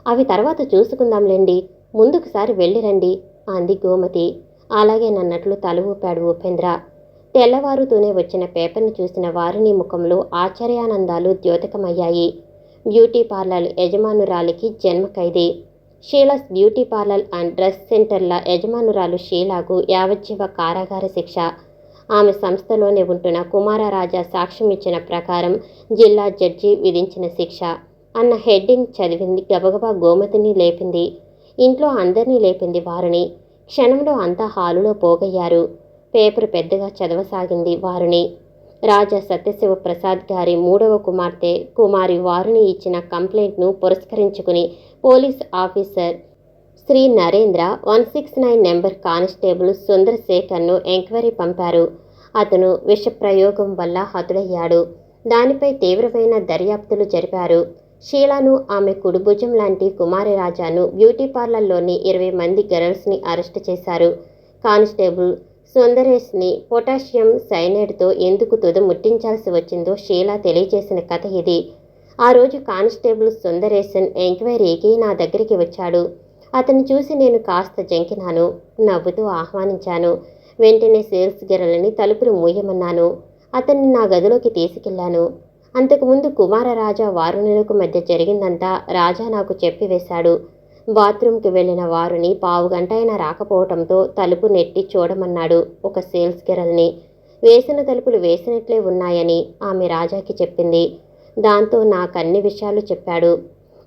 అవి తర్వాత చూసుకుందాంలేండి, ముందుకుసారి వెళ్ళిరండి అంది గోమతి. అలాగేనన్నట్లు తల ఊపాడు ఉపేంద్ర. తెల్లవారుతూనే వచ్చిన పేపర్ని చూసిన వారిని ముఖంలో ఆశ్చర్యానందాలు ద్యోతకమయ్యాయి. బ్యూటీ పార్లర్ యజమానురాలికి జన్మ ఖైదీ. Sheela's beauty parlour and dress సెంటర్ల యజమానురాలు షీలాకు యావజ్జీవ కారాగార శిక్ష. ఆమె సంస్థలోనే ఉంటున్న కుమారరాజా సాక్ష్యం ఇచ్చిన ప్రకారం జిల్లా జడ్జి విధించిన శిక్ష అన్న హెడ్డింగ్ చదివింది గబగబా గోమతిని లేపింది. ఇంట్లో అందరినీ లేపింది వారిని. క్షణంలో అంతా హాలులో పోగయ్యారు. పేపర్ పెద్దగా చదవసాగింది వారిని. రాజా సత్యశివ ప్రసాద్ గారి 3వ కుమార్తె కుమారి వారిని ఇచ్చిన కంప్లైంట్ను పురస్కరించుకుని police officer Shri Narendra 169 number constable సుందరశేఖర్ను ఎంక్వైరీ పంపారు. అతను విషప్రయోగం వల్ల హతుడయ్యాడు. దానిపై తీవ్రమైన దర్యాప్తులు జరిపారు. షీలాను, ఆమె కుడిభుజం లాంటి కుమారరాజాను, బ్యూటీ పార్లర్లోని 20 మంది గర్ల్స్ని అరెస్టు చేశారు. కానిస్టేబుల్ సుందరేష్ని పొటాషియం సైనైడ్తో ఎందుకు తుద ముట్టించాల్సి వచ్చిందో షీలా తెలియజేసిన కథ ఇది. ఆ రోజు కానిస్టేబుల్ సుందరేశన్ ఎంక్వైరీకి నా దగ్గరికి వచ్చాడు. అతన్ని చూసి నేను కాస్త జంకినాను. నవ్వుతూ ఆహ్వానించాను. వెంటనే సేల్స్ గర్ల్ని తలుపులు మూయమన్నాను. అతన్ని నా గదిలోకి తీసుకెళ్లాను. అంతకుముందు కుమారరాజా వారుణులకు మధ్య జరిగిందంతా రాజా నాకు చెప్పివేశాడు. బాత్రూంకి వెళ్లిన వారుని పావుగంట అయినా రాకపోవటంతో తలుపు నెట్టి చూడమన్నాడు ఒక సేల్స్ గర్ల్ని. వేసిన తలుపులు వేసినట్లే ఉన్నాయని ఆమె రాజాకి చెప్పింది. దాంతో నాకన్ని విషయాలు చెప్పాడు.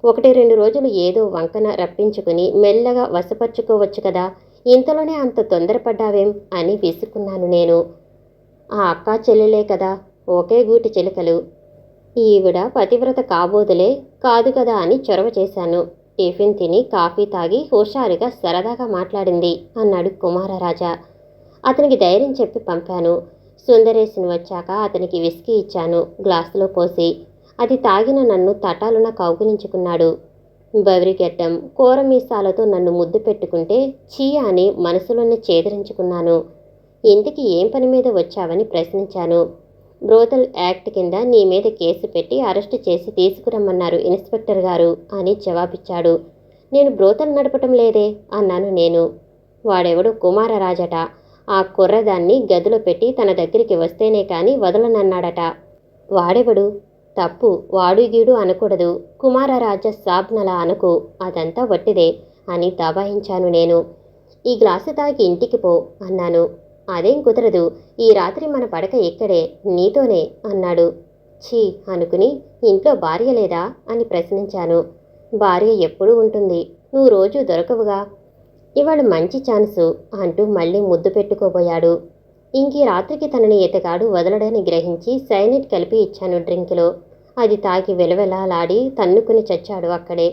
1-2 రోజులు ఏదో వంకన రప్పించుకుని మెల్లగా వశపరుచుకోవచ్చు కదా, ఇంతలోనే అంత తొందరపడ్డావేం అని విసుక్కున్నాను నేను. ఆ అక్కా చెల్లెలే కదా, ఒకే గూటి చిలుకలు. ఈవిడ పతివ్రత కాబోదులే కాదు కదా అని చొరవ చేశాను. టిఫిన్ తిని కాఫీ తాగి హుషారుగా సరదాగా మాట్లాడింది అన్నాడు కుమారరాజా. అతనికి ధైర్యం చెప్పి పంపాను. సుందరేశన్ వచ్చాక అతనికి విస్కీ ఇచ్చాను గ్లాసులో పోసి. అది తాగిన నన్ను తటాలున కౌగిలించుకున్నాడు. బవిరిగెడ్డం కూర మీసాలతో నన్ను ముద్దు పెట్టుకుంటే చీ అని మనసులోనే చేదరించుకున్నాను. ఇంటికి ఏం పని మీద వచ్చావని ప్రశ్నించాను. బ్రోతల్ యాక్ట్ కింద నీ మీద కేసు పెట్టి అరెస్టు చేసి తీసుకురమ్మన్నారు ఇన్స్పెక్టర్ గారు అని జవాబిచ్చాడు. నేను బ్రోతల్ నడపటం లేదే అన్నాను నేను. వాడెవడో కుమారరాజట. ఆ కుర్రదాన్ని గదిలో పెట్టి తన దగ్గరికి వస్తేనే కాని వదలనన్నాడట. వాడెవడు? తప్పు వాడు గీడు అనకూడదు. కుమారరాజా సాబ్నలా అనకు, అదంతా వట్టిదే అని దబాయించాను నేను. ఈ గ్లాసు తాగి ఇంటికి పో అన్నాను. అదేం కుదరదు, ఈ రాత్రి మన పడక ఇక్కడే నీతోనే అన్నాడు. ఛీ అనుకుని ఇంట్లో భార్య లేదా అని ప్రశ్నించాను. భార్య ఎప్పుడూ ఉంటుంది, నువ్వు రోజూ దొరకవుగా, ఇవాళ మంచి ఛాన్సు అంటూ మళ్ళీ ముద్దు పెట్టుకోబోయాడు. ఇంకీ రాత్రికి తనని ఎతగాడు వదలడని గ్రహించి సైనైడ్ కలిపి ఇచ్చాను డ్రింకులో. అది తాగి వెలవెలాలాడి తన్నుకుని చచ్చాడు అక్కడే.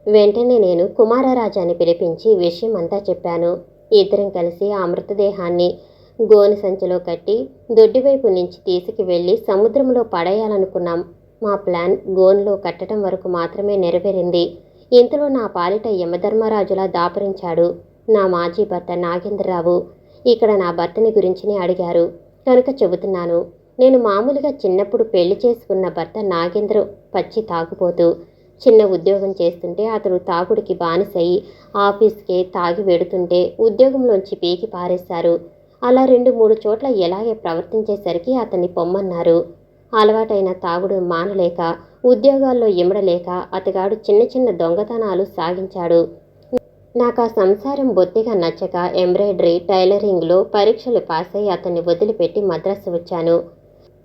వెంటనే నేను కుమారరాజాని పిలిపించి విషయం అంతా చెప్పాను. ఇద్దరం కలిసి ఆ మృతదేహాన్ని గోనె సంచిలో కట్టి దొడ్డివైపు నుంచి తీసుకువెళ్ళి సముద్రంలో పడేయాలనుకున్నాం. మా ప్లాన్ గోన్లో కట్టడం వరకు మాత్రమే నెరవేరింది. ఇంతలో నా పాలిట యమధర్మరాజులా దాపరించాడు. నా మాజీ భర్త నాగేంద్రరావు. ఇక్కడ నా భర్తని గురించినే అడిగారు కనుక చెబుతున్నాను. నేను మామూలుగా చిన్నప్పుడు పెళ్లి చేసుకున్న భర్త నాగేంద్ర పచ్చి తాగుపోతూ. చిన్న ఉద్యోగం చేస్తుంటే అతడు తాగుడికి బానిసయి ఆఫీస్కే తాగి వెడుతుంటే ఉద్యోగంలోంచి పీకి పారేశారు. అలా 2-3 చోట్ల ఎలాగే ప్రవర్తించేసరికి అతన్ని పొమ్మన్నారు. అలవాటైన తాగుడు మానలేక, ఉద్యోగాల్లో ఇమడలేక అతగాడు చిన్న చిన్న దొంగతనాలు సాగించాడు. నాకు ఆ సంసారం బొత్తిగా నచ్చక ఎంబ్రాయిడరీ, టైలరింగ్లో పరీక్షలు పాస్ అయి అతన్ని వదిలిపెట్టి మద్రాసు వచ్చాను.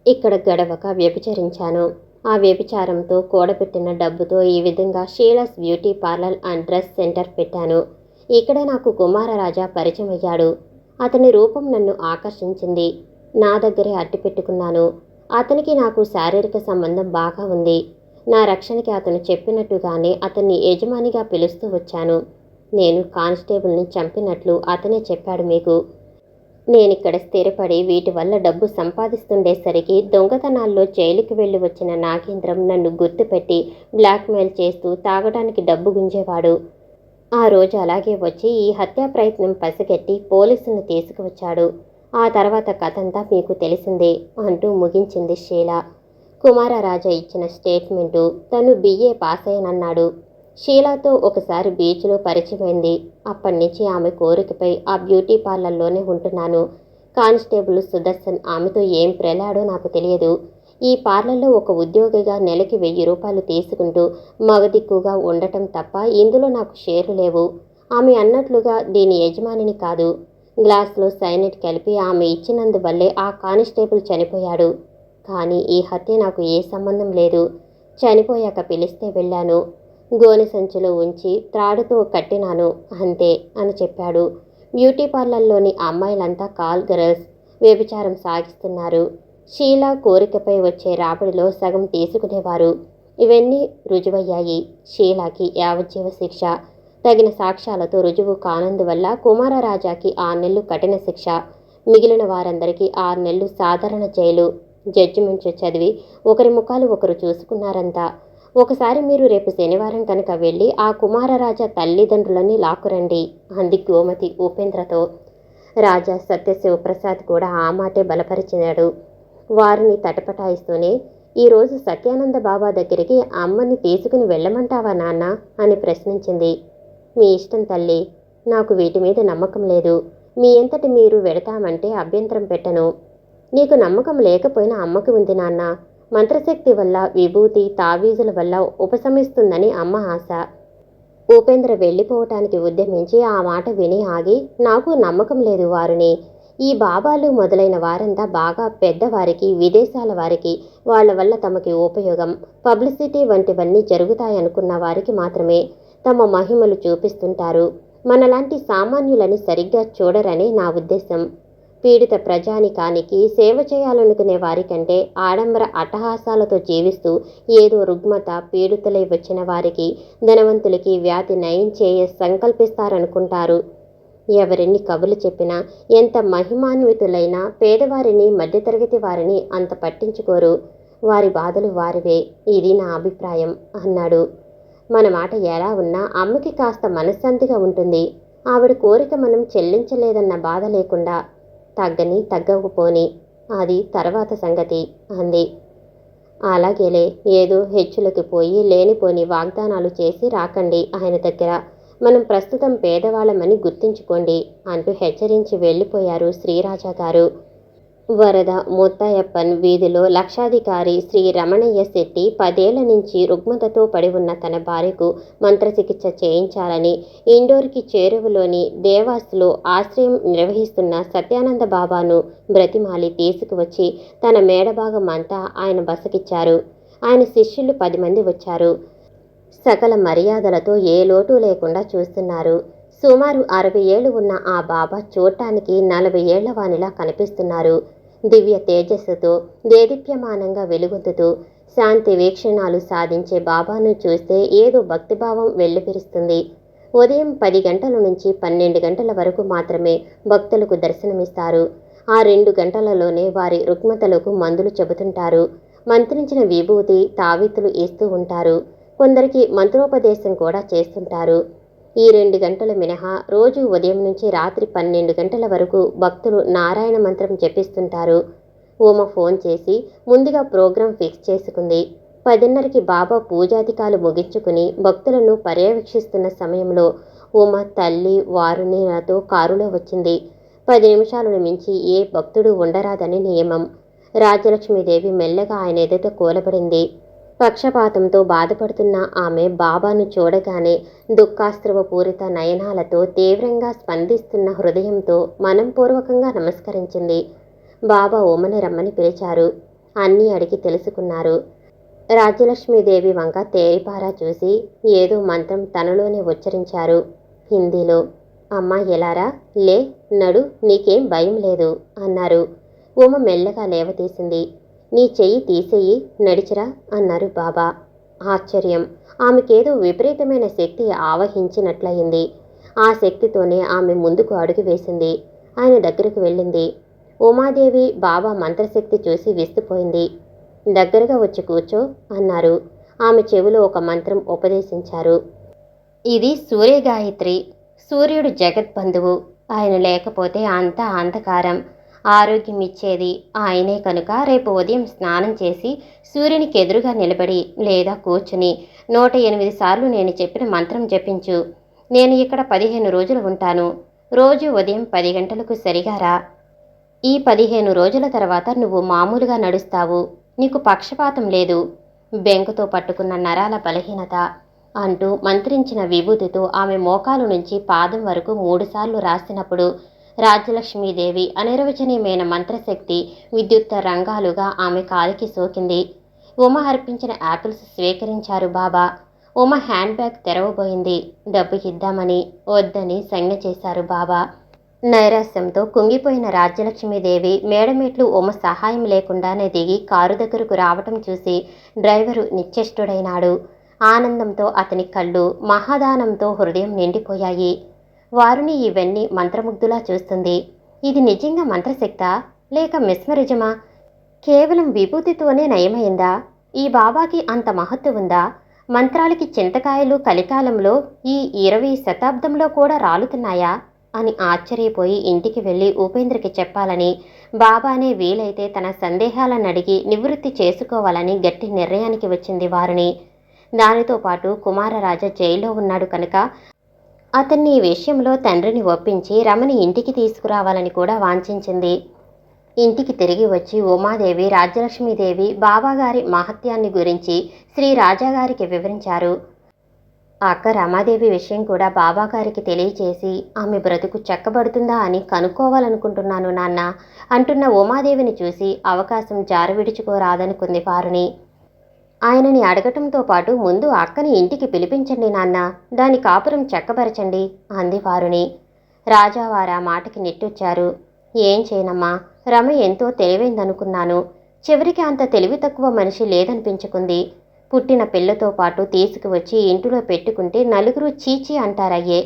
ఇక్కడ గడవక వ్యభిచరించాను. ఆ వ్యభిచారంతో కూడబెట్టిన డబ్బుతో ఈ విధంగా Sheela's beauty parlour and dress centre పెట్టాను. ఇక్కడే నాకు కుమారరాజా పరిచయం అయ్యాడు. అతని రూపం నన్ను ఆకర్షించింది. నా దగ్గరే అట్టి పెట్టుకున్నాను. అతనికి నాకు శారీరక సంబంధం బాగా ఉంది. నా రక్షణకి అతను చెప్పినట్టుగానే అతన్ని యజమానిగా పిలుస్తూ వచ్చాను. నేను కానిస్టేబుల్ని చంపినట్లు అతనే చెప్పాడు మీకు. నేనిక్కడ స్థిరపడి వీటి వల్ల డబ్బు సంపాదిస్తుండేసరికి దొంగతనాల్లో జైలుకి వెళ్ళి వచ్చిన నాగేంద్రం నన్ను గుర్తుపెట్టి బ్లాక్మెయిల్ చేస్తూ తాగడానికి డబ్బు గుంజేవాడు. ఆ రోజు అలాగే వచ్చి ఈ హత్యా ప్రయత్నం పసిగట్టి పోలీసులను తీసుకువచ్చాడు. ఆ తర్వాత కథంతా మీకు తెలిసిందే అంటూ ముగించింది షీలా. కుమారరాజా ఇచ్చిన స్టేట్మెంటు తను BA పాస్ అయ్యానన్నాడు. షీలాతో ఒకసారి బీచ్లో పరిచయమైంది. అప్పటినుంచి ఆమె కోరికపై ఆ బ్యూటీ పార్లర్లోనే ఉంటున్నాను. కానిస్టేబుల్ సుదర్శన్ ఆమెతో ఏం ప్రేలాడో నాకు తెలియదు. ఈ పార్లర్లో ఒక ఉద్యోగిగా నెలకి 1000 రూపాయలు తీసుకుంటూ మగదిక్కుగా ఉండటం తప్ప ఇందులో నాకు షేర్లు లేవు. ఆమె అన్నట్లుగా దీని యజమానిని కాదు. గ్లాస్లో సైనైడ్ కలిపి ఆమె ఇచ్చినందువల్లే ఆ కానిస్టేబుల్ చనిపోయాడు. కానీ ఈ హత్య నాకు ఏ సంబంధం లేదు. చనిపోయాక పిలిస్తే వెళ్ళాను. గోనె సంచిలో ఉంచి త్రాడుతో కట్టినాను అంతే అని చెప్పాడు. బ్యూటీ పార్లర్లోని అమ్మాయిలంతా కాల్ గర్ల్స్ వ్యభిచారం సాగిస్తున్నారు. షీలా కోరికపై వచ్చే రాబడిలో సగం తీసుకునేవారు. ఇవన్నీ రుజువయ్యాయి. షీలాకి యావజ్జీవ శిక్ష. తగిన సాక్ష్యాలతో రుజువు కానందువల్ల కుమారరాజాకి 6 నెలలు కఠిన శిక్ష. మిగిలిన వారందరికీ 6 నెలలు సాధారణ జైలు. జడ్జిమెంట్స్ చదివి ఒకరి ముఖాలు ఒకరు చూసుకున్నారంతా. ఒకసారి మీరు రేపు శనివారం కనుక వెళ్ళి ఆ కుమారరాజా తల్లిదండ్రులని లాక్కురండి అంది గోమతి ఉపేంద్రతో. రాజా సత్యశివప్రసాద్ కూడా ఆ మాటే బలపరిచినాడు. వారిని తటపటాయిస్తూనే, ఈరోజు సత్యానంద బాబా దగ్గరికి అమ్మని తీసుకుని వెళ్ళమంటావా నాన్న అని ప్రశ్నించింది. మీ ఇష్టం తల్లి. నాకు వీటి మీద నమ్మకం లేదు. మీ అంతటి మీరు వెడతామంటే అభ్యంతరం పెట్టను. నీకు నమ్మకం లేకపోయినా అమ్మకి ఉంది నాన్న. మంత్రశక్తి వల్ల, విభూతి తావీజుల వల్ల ఉపశమిస్తుందని అమ్మ ఆశ. ఉపేంద్ర వెళ్ళిపోవటానికి ఉద్యమించి ఆ మాట విని ఆగి, నాకు నమ్మకం లేదు వారిని. ఈ బాబాలు మొదలైన వారంతా బాగా పెద్దవారికి, విదేశాల వారికి, వాళ్ళ వల్ల తమకి ఉపయోగం, పబ్లిసిటీ వంటివన్నీ జరుగుతాయనుకున్న వారికి మాత్రమే తమ మహిమలు చూపిస్తుంటారు. మనలాంటి సామాన్యులని సరిగ్గా చూడరని నా ఉద్దేశం. పీడిత ప్రజానికానికి సేవ చేయాలనుకునే వారికంటే ఆడంబర అట్టహాసాలతో జీవిస్తూ ఏదో రుగ్మత పీడితులై వచ్చిన వారికి, ధనవంతులకి వ్యాధి నయం చేయ సంకల్పిస్తారనుకుంటారు. ఎవరెన్ని కబులు చెప్పినా, ఎంత మహిమాన్వితులైనా పేదవారిని, మధ్యతరగతి వారిని అంత పట్టించుకోరు. వారి బాధలు వారివే. ఇది నా అభిప్రాయం అన్నాడు. మన మాట ఎలా ఉన్నా అమ్మకి కాస్త మనశ్శాంతిగా ఉంటుంది. ఆవిడ కోరిక మనం చెల్లించలేదన్న బాధ లేకుండా. తగ్గని తగ్గకపోని అది తర్వాత సంగతి అంది. అలాగేలే, ఏదో హెచ్చులకి పోయి లేనిపోని వాగ్దానాలు చేసి రాకండి ఆయన దగ్గర. మనం ప్రస్తుతం పేదవాళ్ళమని గుర్తుంచుకోండి అంటూ హెచ్చరించి వెళ్ళిపోయారు శ్రీరాజా గారు. వరద ముత్తాయప్పన్ వీధిలో లక్షాధికారి శ్రీ రమణయ్య శెట్టి 10 ఏళ్ల నుంచి రుగ్మతతో పడి ఉన్న తన భార్యకు మంత్రచికిత్స చేయించాలని ఇండోర్కి చేరువలోని దేవాస్లో ఆశ్రయం నిర్వహిస్తున్న సత్యానంద బాబాను బ్రతిమాలి తీసుకువచ్చి తన మేడభాగం అంతా ఆయన బసకిచ్చారు. ఆయన శిష్యులు 10 మంది వచ్చారు. సకల మర్యాదలతో ఏ లోటు లేకుండా చూస్తున్నారు. సుమారు 60 ఏళ్లు ఉన్న ఆ బాబా చూడటానికి 40 ఏళ్ల వానిలా కనిపిస్తున్నారు. దివ్య తేజస్సుతో దేదీప్యమానంగా వెలుగొందుతూ శాంతి వీక్షణాలు సాధించే బాబాను చూస్తే ఏదో భక్తిభావం వెల్లివిరుస్తుంది. ఉదయం 10 గంటల నుంచి 12 గంటల వరకు మాత్రమే భక్తులకు దర్శనమిస్తారు. ఆ 2 గంటలలోనే వారి రుగ్మతలకు మందులు చెబుతుంటారు. మంత్రించిన విభూతి తావిత్తులు ఇస్తూ ఉంటారు. కొందరికి మంత్రోపదేశం కూడా చేస్తుంటారు. ఈ 2 గంటలు మినహా రోజు ఉదయం నుంచి రాత్రి 12 గంటల వరకు భక్తులు నారాయణ మంత్రం జపిస్తుంటారు. ఉమ ఫోన్ చేసి ముందుగా ప్రోగ్రాం ఫిక్స్ చేసుకుంది. 10:30కి బాబా పూజాధికాలు ముగించుకుని భక్తులను పర్యవేక్షిస్తున్న సమయంలో ఉమ తల్లి వారుని నాతో కారులో వచ్చింది. 10 నిమిషాలను మించి ఏ భక్తుడు ఉండరాదని నియమం. రాజ్యలక్ష్మీదేవి మెల్లగా ఆయన ఎదుట కూలబడింది. పక్షపాతంతో బాధపడుతున్న ఆమె బాబాను చూడగానే దుఃఖాస్త్రవపూరిత నయనాలతో తీవ్రంగా స్పందిస్తున్న హృదయంతో మనంపూర్వకంగా నమస్కరించింది. బాబా ఉమని రమ్మని పిలిచారు. అన్నీ అడిగి తెలుసుకున్నారు. రాజ్యలక్ష్మీదేవి వంక తేరిపారా చూసి ఏదో మంత్రం తనలోనే ఉచ్చరించారు హిందీలో. అమ్మా ఎలారా, లే, నడు, నీకేం భయం లేదు అన్నారు. ఉమ మెల్లగా లేవతీసింది. నీ చెయ్యి తీసేయి, నడిచిరా అన్నారు బాబా. ఆశ్చర్యం. ఆమెకేదో విపరీతమైన శక్తి ఆవహించినట్లయింది. ఆ శక్తితోనే ఆమె ముందుకు అడుగు వేసింది. ఆయన దగ్గరకు వెళ్ళింది. ఉమాదేవి బాబా మంత్రశక్తి చూసి విస్తుపోయింది. దగ్గరగా వచ్చి కూర్చో అన్నారు. ఆమె చెవిలో ఒక మంత్రం ఉపదేశించారు. ఇది సూర్యగాయత్రి. సూర్యుడు జగద్బంధువు. ఆయన లేకపోతే అంతా అంధకారం. ఆరోగ్యం ఇచ్చేది ఆయనే కనుక రేపు ఉదయం స్నానం చేసి సూర్యునికి ఎదురుగా నిలబడి లేదా కూర్చుని 108 సార్లు నేను చెప్పిన మంత్రం జపించు. నేను ఇక్కడ 15 రోజులు ఉంటాను. రోజు ఉదయం 10 గంటలకు సరిగా రా. ఈ 15 రోజుల తర్వాత నువ్వు మామూలుగా నడుస్తావు. నీకు పక్షపాతం లేదు. బెంకుతో పట్టుకున్న నరాల బలహీనత అంటూ మంత్రించిన విభూతితో ఆమె మోకాలు నుంచి పాదం వరకు 3 సార్లు రాసినప్పుడు రాజ్యలక్ష్మీదేవి అనిర్వచనీయమైన మంత్రశక్తి విద్యుత్ రంగాలుగా ఆమె కాలికి సోకింది. ఉమ అర్పించిన యాపిల్స్ స్వీకరించారు బాబా. ఉమ హ్యాండ్ బ్యాగ్ తెరవబోయింది. డబ్బు ఇద్దామని వద్దని సంజ్ఞ చేశారు బాబా. నైరాశ్యంతో కుంగిపోయిన రాజ్యలక్ష్మీదేవి మేడమెట్లు ఉమ సహాయం లేకుండానే దిగి కారు దగ్గరకు రావటం చూసి డ్రైవరు నిశ్చేష్టుడైనాడు. ఆనందంతో అతని కళ్ళు, మహాదానంతో హృదయం నిండిపోయాయి. వారిని ఇవన్నీ మంత్రముగ్ధులా చూస్తుంది. ఇది నిజంగా మంత్రశక్తా లేక మిస్మరిజమా? కేవలం విభూతితోనే నయమైందా? ఈ బాబాకి అంత మహత్తు ఉందా? మంత్రాలకి చింతకాయలు కలికాలంలో ఈ 20 శతాబ్దంలో కూడా రాలుతున్నాయా అని ఆశ్చర్యపోయి ఇంటికి వెళ్ళి ఉపేంద్రకి చెప్పాలని, బాబానే వీలైతే తన సందేహాలను అడిగి నివృత్తి చేసుకోవాలని గట్టి నిర్ణయానికి వచ్చింది వారిని. దానితో పాటు కుమారరాజా జైల్లో ఉన్నాడు కనుక అతన్ని ఈ విషయంలో తండ్రిని ఒప్పించి రమని ఇంటికి తీసుకురావాలని కూడా వాంఛించింది. ఇంటికి తిరిగి వచ్చి ఉమాదేవి రాజ్యలక్ష్మీదేవి బాబాగారి మహత్యాన్ని గురించి శ్రీ రాజాగారికి వివరించారు. అక్క రమాదేవి విషయం కూడా బాబాగారికి తెలియచేసి ఆమె బ్రతుకు చక్కబడుతుందా అని కనుక్కోవాలనుకుంటున్నాను నాన్న అంటున్న ఉమాదేవిని చూసి అవకాశం జారవిడుచుకోరాదనుకుంది వారిని. ఆయనని అడగటంతో పాటు ముందు అక్కని ఇంటికి పిలిపించండి నాన్న, దాని కాపురం చక్కబరచండి అంది వారుని. రాజావారా మాటకి నిట్టొచ్చారు. ఏం చేయనమ్మా, రమ ఎంతో తెలివైందనుకున్నాను. చివరికి అంత తెలివి తక్కువ మనిషి లేదనిపించుకుంది. పుట్టిన పిల్లతో పాటు తీసుకువచ్చి ఇంటిలో పెట్టుకుంటే నలుగురు చీచీ అంటారయ్యే.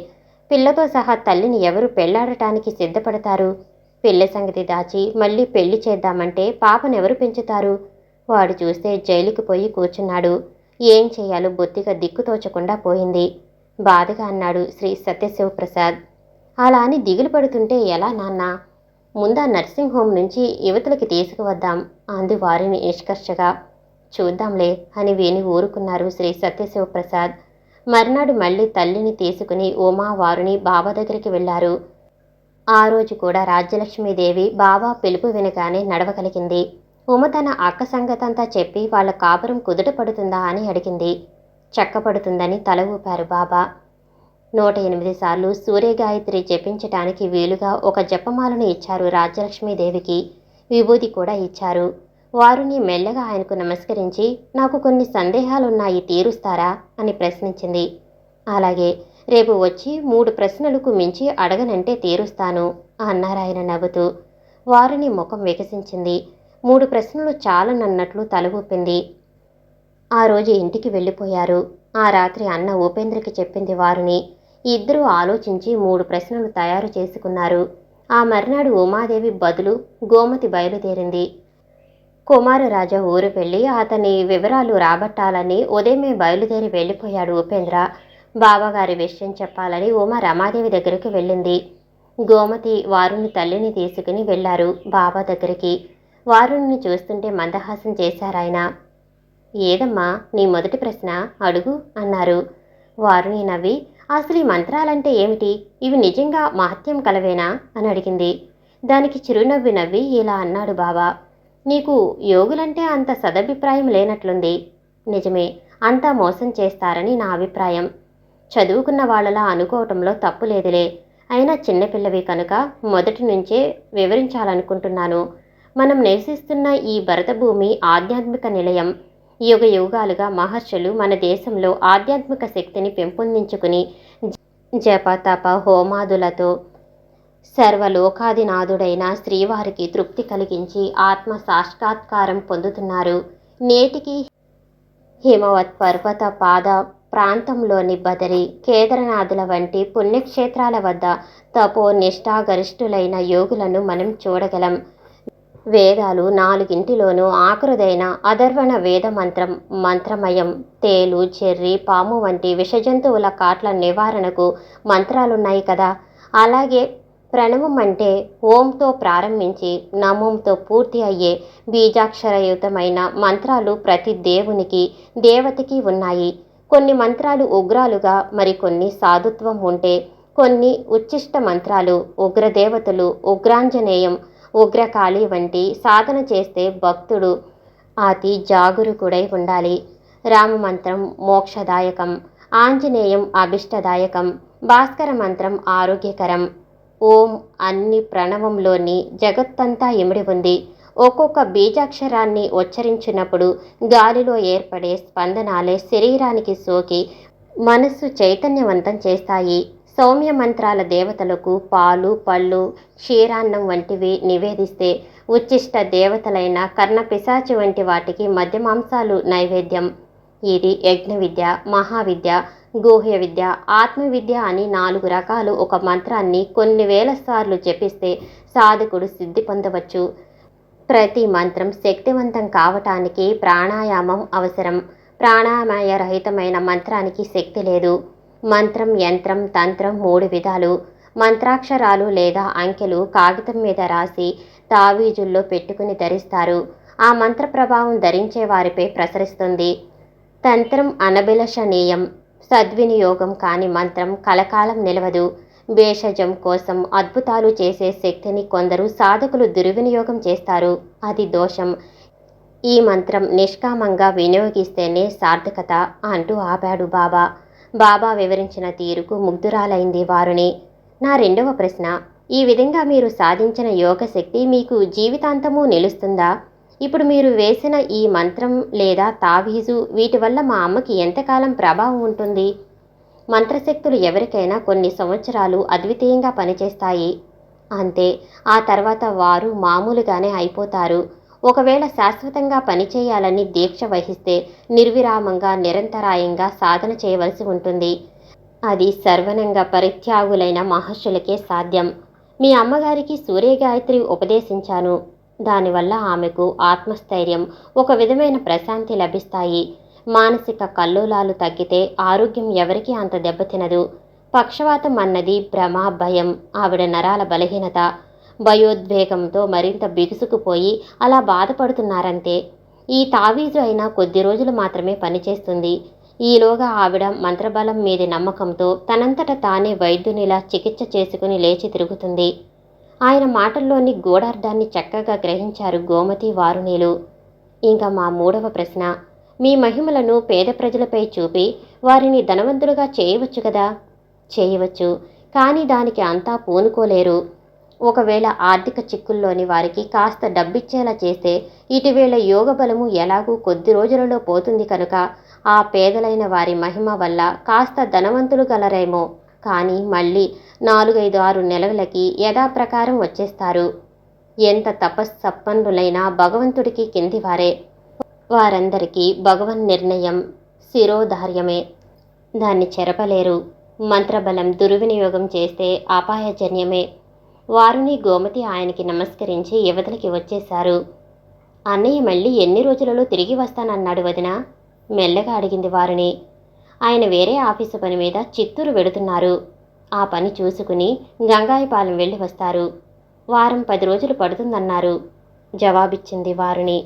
పిల్లతో సహా తల్లిని ఎవరు పెళ్లాడటానికి సిద్ధపడతారు? పిల్ల సంగతి దాచి మళ్ళీ పెళ్లి చేద్దామంటే పాపనెవరు పెంచుతారు? వాడు చూస్తే జైలుకి పోయి కూర్చున్నాడు. ఏం చేయాలో బొత్తిగా దిక్కుతోచకుండా పోయింది. బాధగా అన్నాడు శ్రీ సత్యశివప్రసాద్. అలా అని దిగులు పడుతుంటే ఎలా నాన్న? ముందా నర్సింగ్ హోం నుంచి యువతులకి తీసుకువద్దాం అంది వారిని నిష్కర్షగా. చూద్దాంలే అని విని ఊరుకున్నారు శ్రీ సత్యశివప్రసాద్. మర్నాడు మళ్ళీ తల్లిని తీసుకుని ఉమా వారుని బాబా దగ్గరికి వెళ్లారు. ఆ రోజు కూడా రాజ్యలక్ష్మీదేవి బాబా పిలుపు వినగానే నడవగలిగింది. ఉమ తన అక్క సంగతంతా చెప్పి వాళ్ల కాపురం కుదుట పడుతుందా అని అడిగింది. చక్కపడుతుందని తల ఊపారు బాబా. 108 సార్లు సూర్యగాయత్రి జపించటానికి వీలుగా ఒక జపమాలను ఇచ్చారు రాజ్యలక్ష్మీదేవికి. విభూతి కూడా ఇచ్చారు. వారుని మెల్లగా ఆయనకు నమస్కరించి నాకు కొన్ని సందేహాలున్నాయి, తీరుస్తారా అని ప్రశ్నించింది. అలాగే, రేపు వచ్చి 3 ప్రశ్నలకు మించి అడగనంటే తీరుస్తాను అన్నారాయన నవ్వుతూ. వారిని ముఖం వికసించింది. 3 ప్రశ్నలు చాలనన్నట్లు తల ఊపింది. ఆ రోజు ఇంటికి వెళ్ళిపోయారు. ఆ రాత్రి అన్న ఉపేంద్రకి చెప్పింది వారిని. ఇద్దరూ ఆలోచించి 3 ప్రశ్నలు తయారు చేసుకున్నారు. ఆ మర్నాడు ఉమాదేవి బదులు గోమతి బయలుదేరింది. కుమారరాజా ఊరు వెళ్ళి అతని వివరాలు రాబట్టాలని ఉదయమే బయలుదేరి వెళ్ళిపోయాడు ఉపేంద్ర. బాబాగారి విషయం చెప్పాలని ఉమ రమాదేవి దగ్గరికి వెళ్ళింది. గోమతి వారుని తల్లిని తీసుకుని వెళ్లారు బాబా దగ్గరికి. వారుని చూస్తుంటే మందహాసం చేశారాయన. ఏదమ్మా నీ మొదటి ప్రశ్న అడుగు అన్నారు. వారుని నవ్వి, అసలు ఈ మంత్రాలంటే ఏమిటి, ఇవి నిజంగా మహత్యం కలవేనా అని అడిగింది. దానికి చిరునవ్వి నవ్వి ఇలా అన్నాడు బాబా, నీకు యోగులంటే అంత సదభిప్రాయం లేనట్లుంది. నిజమే, అంతా మోసం చేస్తారని నా అభిప్రాయం. చదువుకున్న వాళ్ళలా అనుకోవటంలో తప్పు లేదులే. అయినా చిన్నపిల్లవి కనుక మొదటి నుంచే వివరించాలనుకుంటున్నాను. మనం నివసిస్తున్న ఈ భరతభూమి ఆధ్యాత్మిక నిలయం. యుగ యుగాలుగా మహర్షులు మన దేశంలో ఆధ్యాత్మిక శక్తిని పెంపొందించుకుని జప తప హోమాదులతో సర్వలోకాదినాథుడైన శ్రీవారికి తృప్తి కలిగించి ఆత్మ సాక్షాత్కారం పొందుతున్నారు. నేటికి హిమవత్ పర్వత పాద ప్రాంతంలోని బదరి, కేదారనాథుల వంటి పుణ్యక్షేత్రాల వద్ద తపో నిష్ఠాగరిష్ఠులైన యోగులను మనం చూడగలం. వేదాలు నాలుగింటిలోనూ ఆఖరుదైన అధర్వణ వేద మంత్రం మంత్రమయం. తేలు, చెర్రి, పాము వంటి విషజంతువుల కాట్ల నివారణకు మంత్రాలున్నాయి కదా. అలాగే ప్రణవం అంటే ఓంతో ప్రారంభించి నమోంతో పూర్తి అయ్యే బీజాక్షరయుతమైన మంత్రాలు ప్రతి దేవునికి దేవతకి ఉన్నాయి. కొన్ని మంత్రాలు ఉగ్రాలుగా, మరికొన్ని సాధుత్వం ఉంటే, కొన్ని ఉచ్చిష్ట మంత్రాలు ఉగ్రదేవతలు ఉగ్రాంజనేయం, ఉగ్రకాళి వంటి సాధన చేస్తే భక్తుడు అతి జాగరూకుడై ఉండాలి. రామమంత్రం మోక్షదాయకం, ఆంజనేయం అభిష్టదాయకం, భాస్కర మంత్రం ఆరోగ్యకరం. ఓం అన్ని ప్రణవంలోని జగత్తంతా ఇమిడి ఉంది. ఒక్కొక్క బీజాక్షరాన్ని ఉచ్చరించినప్పుడు గాలిలో ఏర్పడే స్పందనాలే శరీరానికి సోకి మనస్సు చైతన్యవంతం చేస్తాయి. సౌమ్య మంత్రాల దేవతలకు పాలు, పళ్ళు, క్షీరాన్నం వంటివి నివేదిస్తే, ఉచ్చిష్ట దేవతలైన కర్ణ పిశాచి వంటి వాటికి మధ్య మాంసాలు నైవేద్యం. ఇది యజ్ఞ విద్య, మహావిద్య, గుహ్య విద్య, ఆత్మవిద్య అని 4 రకాలు. ఒక మంత్రాన్ని కొన్ని వేల సార్లు జపిస్తే సాధకుడు సిద్ధి పొందవచ్చు. ప్రతి మంత్రం శక్తివంతం కావటానికి ప్రాణాయామం అవసరం. ప్రాణాయామ రహితమైన మంత్రానికి శక్తి లేదు. మంత్రం, యంత్రం, తంత్రం 3 విధాలు. మంత్రాక్షరాలు లేదా అంకెలు కాగితం మీద రాసి తావీజుల్లో పెట్టుకుని ధరిస్తారు. ఆ మంత్ర ప్రభావం ధరించే వారిపై ప్రసరిస్తుంది. తంత్రం అనభిలషణీయం. సద్వినియోగం కాని మంత్రం కలకాలం నిలవదు. భేషజం కోసం అద్భుతాలు చేసే శక్తిని కొందరు సాధకులు దుర్వినియోగం చేస్తారు. అది దోషం. ఈ మంత్రం నిష్కామంగా వినియోగిస్తేనే సార్థకత అంటూ ఆపాడు బాబా. బాబా వివరించిన తీరుకు ముగ్ధురాలైంది వారుని. నా 2వ ప్రశ్న, ఈ విధంగా మీరు సాధించిన యోగశక్తి మీకు జీవితాంతమూ నిలుస్తుందా? ఇప్పుడు మీరు వేసిన ఈ మంత్రం లేదా తావీజు వీటి వల్ల మా అమ్మకి ఎంతకాలం ప్రభావం ఉంటుంది? మంత్రశక్తులు ఎవరికైనా కొన్ని సంవత్సరాలు అద్వితీయంగా పనిచేస్తాయి. అంతే. ఆ తర్వాత వారు మామూలుగానే అయిపోతారు. ఒకవేళ శాశ్వతంగా పనిచేయాలని దీక్ష వహిస్తే నిర్విరామంగా నిరంతరాయంగా సాధన చేయవలసి ఉంటుంది. అది సర్వనంగా పరిత్యాగులైన మహర్షులకే సాధ్యం. మీ అమ్మగారికి సూర్యగాయత్రి ఉపదేశించాను. దానివల్ల ఆమెకు ఆత్మస్థైర్యం, ఒక విధమైన ప్రశాంతి లభిస్తాయి. మానసిక కల్లోలాలు తగ్గితే ఆరోగ్యం ఎవరికీ అంత దెబ్బతినదు. పక్షవాతం అన్నది భ్రమ, భయం. ఆవిడ నరాల బలహీనత, భయోద్వేగంతో మరింత బిగుసుకుపోయి అలా బాధపడుతున్నారంతే. ఈ తావీజు అయినా కొద్ది రోజులు మాత్రమే పనిచేస్తుంది. ఈలోగా ఆవిడ మంత్రబలం మీది నమ్మకంతో తనంతట తానే వైద్యునిలా చికిత్స చేసుకుని లేచి తిరుగుతుంది. ఆయన మాటల్లోని గూఢార్థాన్ని చక్కగా గ్రహించారు గోమతి, వారునీలు. ఇంకా మా 3వ ప్రశ్న, మీ మహిమలను పేద ప్రజలపై చూపి వారిని ధనవంతులుగా చేయవచ్చు కదా? చేయవచ్చు, కానీ దానికి అంతా పూనుకోలేరు. ఒకవేళ ఆర్థిక చిక్కుల్లోని వారికి కాస్త డబ్బిచ్చేలా చేస్తే ఇటీవేళ యోగ బలము ఎలాగూ కొద్ది రోజులలో పోతుంది కనుక ఆ పేదలైన వారి మహిమ వల్ల కాస్త ధనవంతులు గలరేమో, కానీ మళ్ళీ 4-5-6 నెలలకి యథాప్రకారం వచ్చేస్తారు. ఎంత తపస్సంపన్నులైనా భగవంతుడికి కిందివారే. వారందరికీ భగవన్ నిర్ణయం శిరోధార్యమే. దాన్ని చెరపలేరు. మంత్రబలం దుర్వినియోగం చేస్తే అపాయజన్యమే. వారుని, గోమతి ఆయనకి నమస్కరించి యువతలకి వచ్చేశారు. అన్నయ్య మళ్ళీ ఎన్ని రోజులలో తిరిగి వస్తానన్నాడు వదినా? మెల్లగా అడిగింది వారుని. ఆయన వేరే ఆఫీసు పని మీద చిత్తూరు వెడుతున్నారు. ఆ పని చూసుకుని గంగాయపాలెం వెళ్ళి వస్తారు. వారం 10 రోజులు పడుతుందన్నారు. జవాబిచ్చింది వారుని.